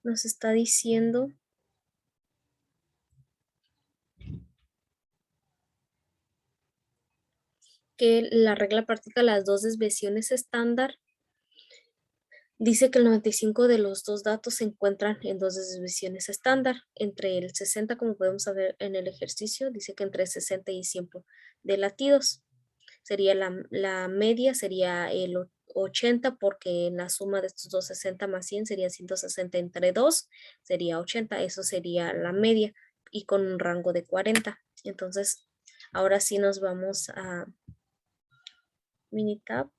nos está diciendo que la regla práctica de las dos desviaciones estándar dice que el 95 de los dos datos se encuentran en dos desviaciones estándar. Entre el 60, como podemos ver en el ejercicio, dice que entre 60 y 100 de latidos. Sería la media, sería el 80 porque en la suma de estos dos 60 más 100 sería 160 entre 2, sería 80, eso sería la media y con un rango de 40. Entonces, ahora sí nos vamos a Minitab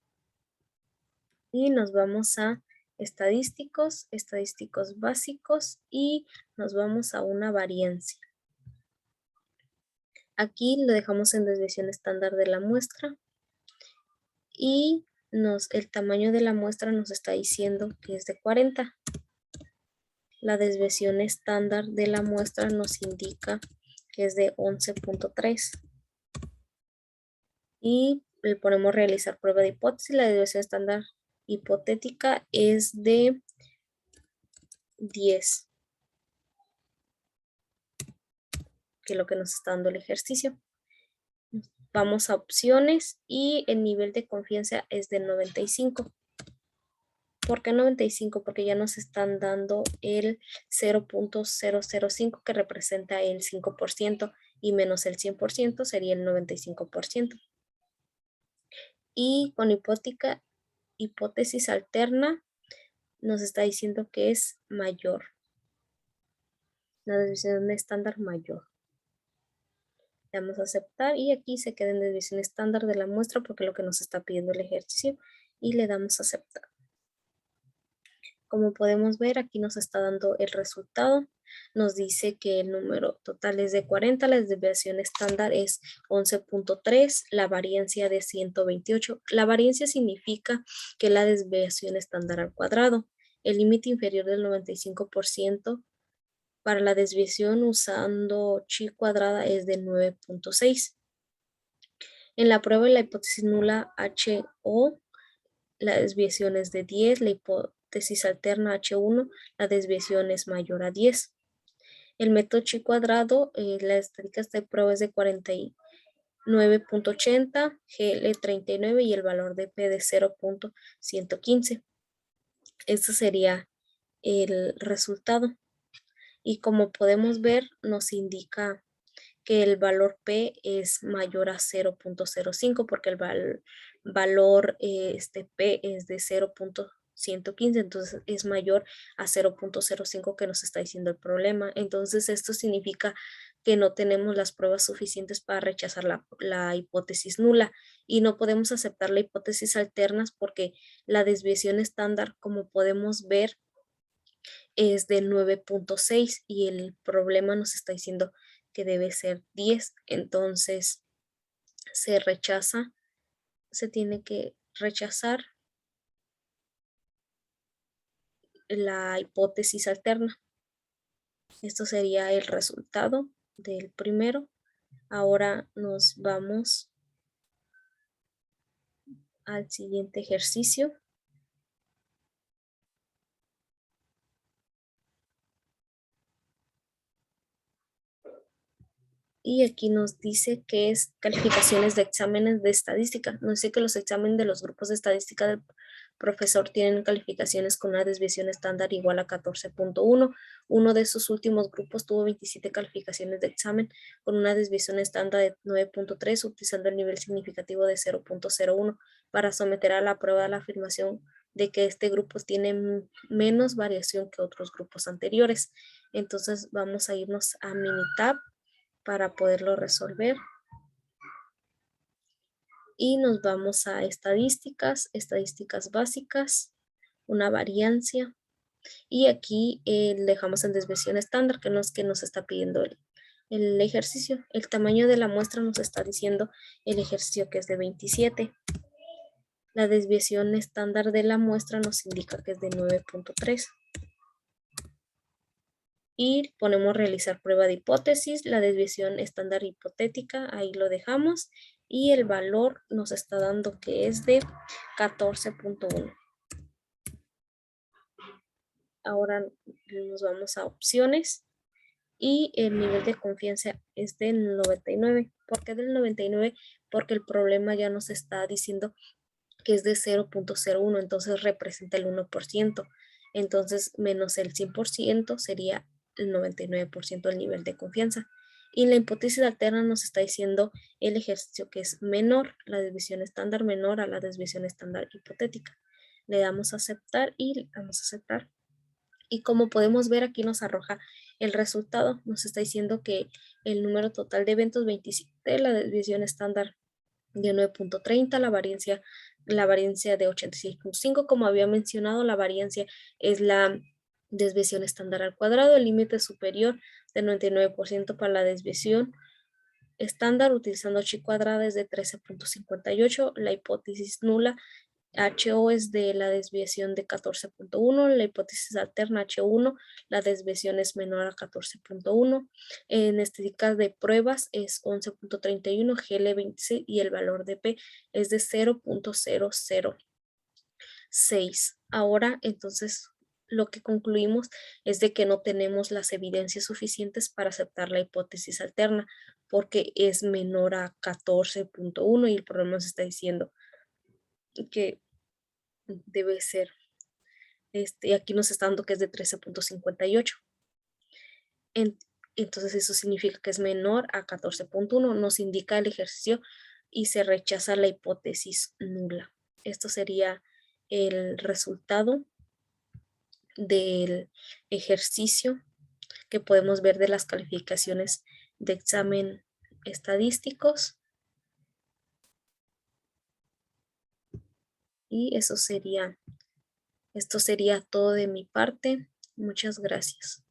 y nos vamos a estadísticos, estadísticos básicos y nos vamos a una variancia. Aquí lo dejamos en desviación estándar de la muestra y el tamaño de la muestra nos está diciendo que es de 40. La desviación estándar de la muestra nos indica que es de 11.3. Y le ponemos realizar prueba de hipótesis. La desviación estándar hipotética es de 10, que es lo que nos está dando el ejercicio. Vamos a opciones y el nivel de confianza es de 95. ¿Por qué 95? Porque ya nos están dando el 0.005 que representa el 5% y menos el 100% sería el 95%. Y con hipótesis alterna nos está diciendo que es mayor. La desviación estándar mayor. Le damos a aceptar y aquí se queda en desviación estándar de la muestra porque es lo que nos está pidiendo el ejercicio y le damos a aceptar. Como podemos ver, aquí nos está dando el resultado. Nos dice que el número total es de 40, la desviación estándar es 11.3, la variancia de 128. La variancia significa que la desviación estándar al cuadrado. El límite inferior del 95% para la desviación usando chi cuadrada es de 9.6. En la prueba de la hipótesis nula HO, la desviación es de 10, la hipótesis alterna H1, la desviación es mayor a 10. El método chi cuadrado, la estadística de prueba es de 49.80, GL 39 y el valor de P de 0.115. Este sería el resultado. Y como podemos ver, nos indica que el valor P es mayor a 0.05 porque el valor P es de 0.115, entonces es mayor a 0.05 que nos está diciendo el problema. Entonces esto significa que no tenemos las pruebas suficientes para rechazar la hipótesis nula y no podemos aceptar la hipótesis alternas porque la desviación estándar, como podemos ver, es de 9.6 y el problema nos está diciendo que debe ser 10. Entonces se rechaza, se tiene que rechazar la hipótesis alterna. Esto sería el resultado del primero. Ahora nos vamos al siguiente ejercicio. Y aquí nos dice que es calificaciones de exámenes de estadística. Nos dice que los exámenes de los grupos de estadística del profesor tienen calificaciones con una desviación estándar igual a 14.1. Uno de esos últimos grupos tuvo 27 calificaciones de examen con una desviación estándar de 9.3, utilizando el nivel significativo de 0.01 para someter a la prueba la afirmación de que este grupo tiene menos variación que otros grupos anteriores. Entonces vamos a irnos a Minitab para poderlo resolver. Y nos vamos a estadísticas, estadísticas básicas, una variancia. Y aquí dejamos en desviación estándar, que es que nos está pidiendo el ejercicio. El tamaño de la muestra nos está diciendo el ejercicio que es de 27. La desviación estándar de la muestra nos indica que es de 9.3. Y ponemos realizar prueba de hipótesis, la desviación estándar hipotética, ahí lo dejamos y el valor nos está dando que es de 14.1. Ahora nos vamos a opciones y el nivel de confianza es del 99. ¿Por qué del 99? Porque el problema ya nos está diciendo que es de 0.01, entonces representa el 1%. Entonces, menos el 100% sería el 99% del nivel de confianza. Y la hipótesis alterna nos está diciendo el ejercicio que es menor, la desviación estándar menor a la desviación estándar hipotética. Le damos a aceptar y le damos a aceptar. Y como podemos ver, aquí nos arroja el resultado. Nos está diciendo que el número total de eventos 27, la desviación estándar de 9.30, la variancia de 86.5. Como había mencionado, la variancia es la desviación estándar al cuadrado, el límite superior del 99% para la desviación estándar utilizando chi cuadrada es de 13.58, la hipótesis nula HO es de la desviación de 14.1, la hipótesis alterna H1, la desviación es menor a 14.1, en estadísticas de pruebas es 11.31, GL26 y el valor de P es de 0.006. Ahora, entonces, lo que concluimos es de que no tenemos las evidencias suficientes para aceptar la hipótesis alterna porque es menor a 14.1 y el problema nos está diciendo que debe ser, aquí nos está dando que es de 13.58. Entonces eso significa que es menor a 14.1, nos indica el ejercicio y se rechaza la hipótesis nula. Esto sería el resultado del ejercicio que podemos ver de las calificaciones de examen estadísticos. Y eso sería Esto sería todo de mi parte. Muchas gracias.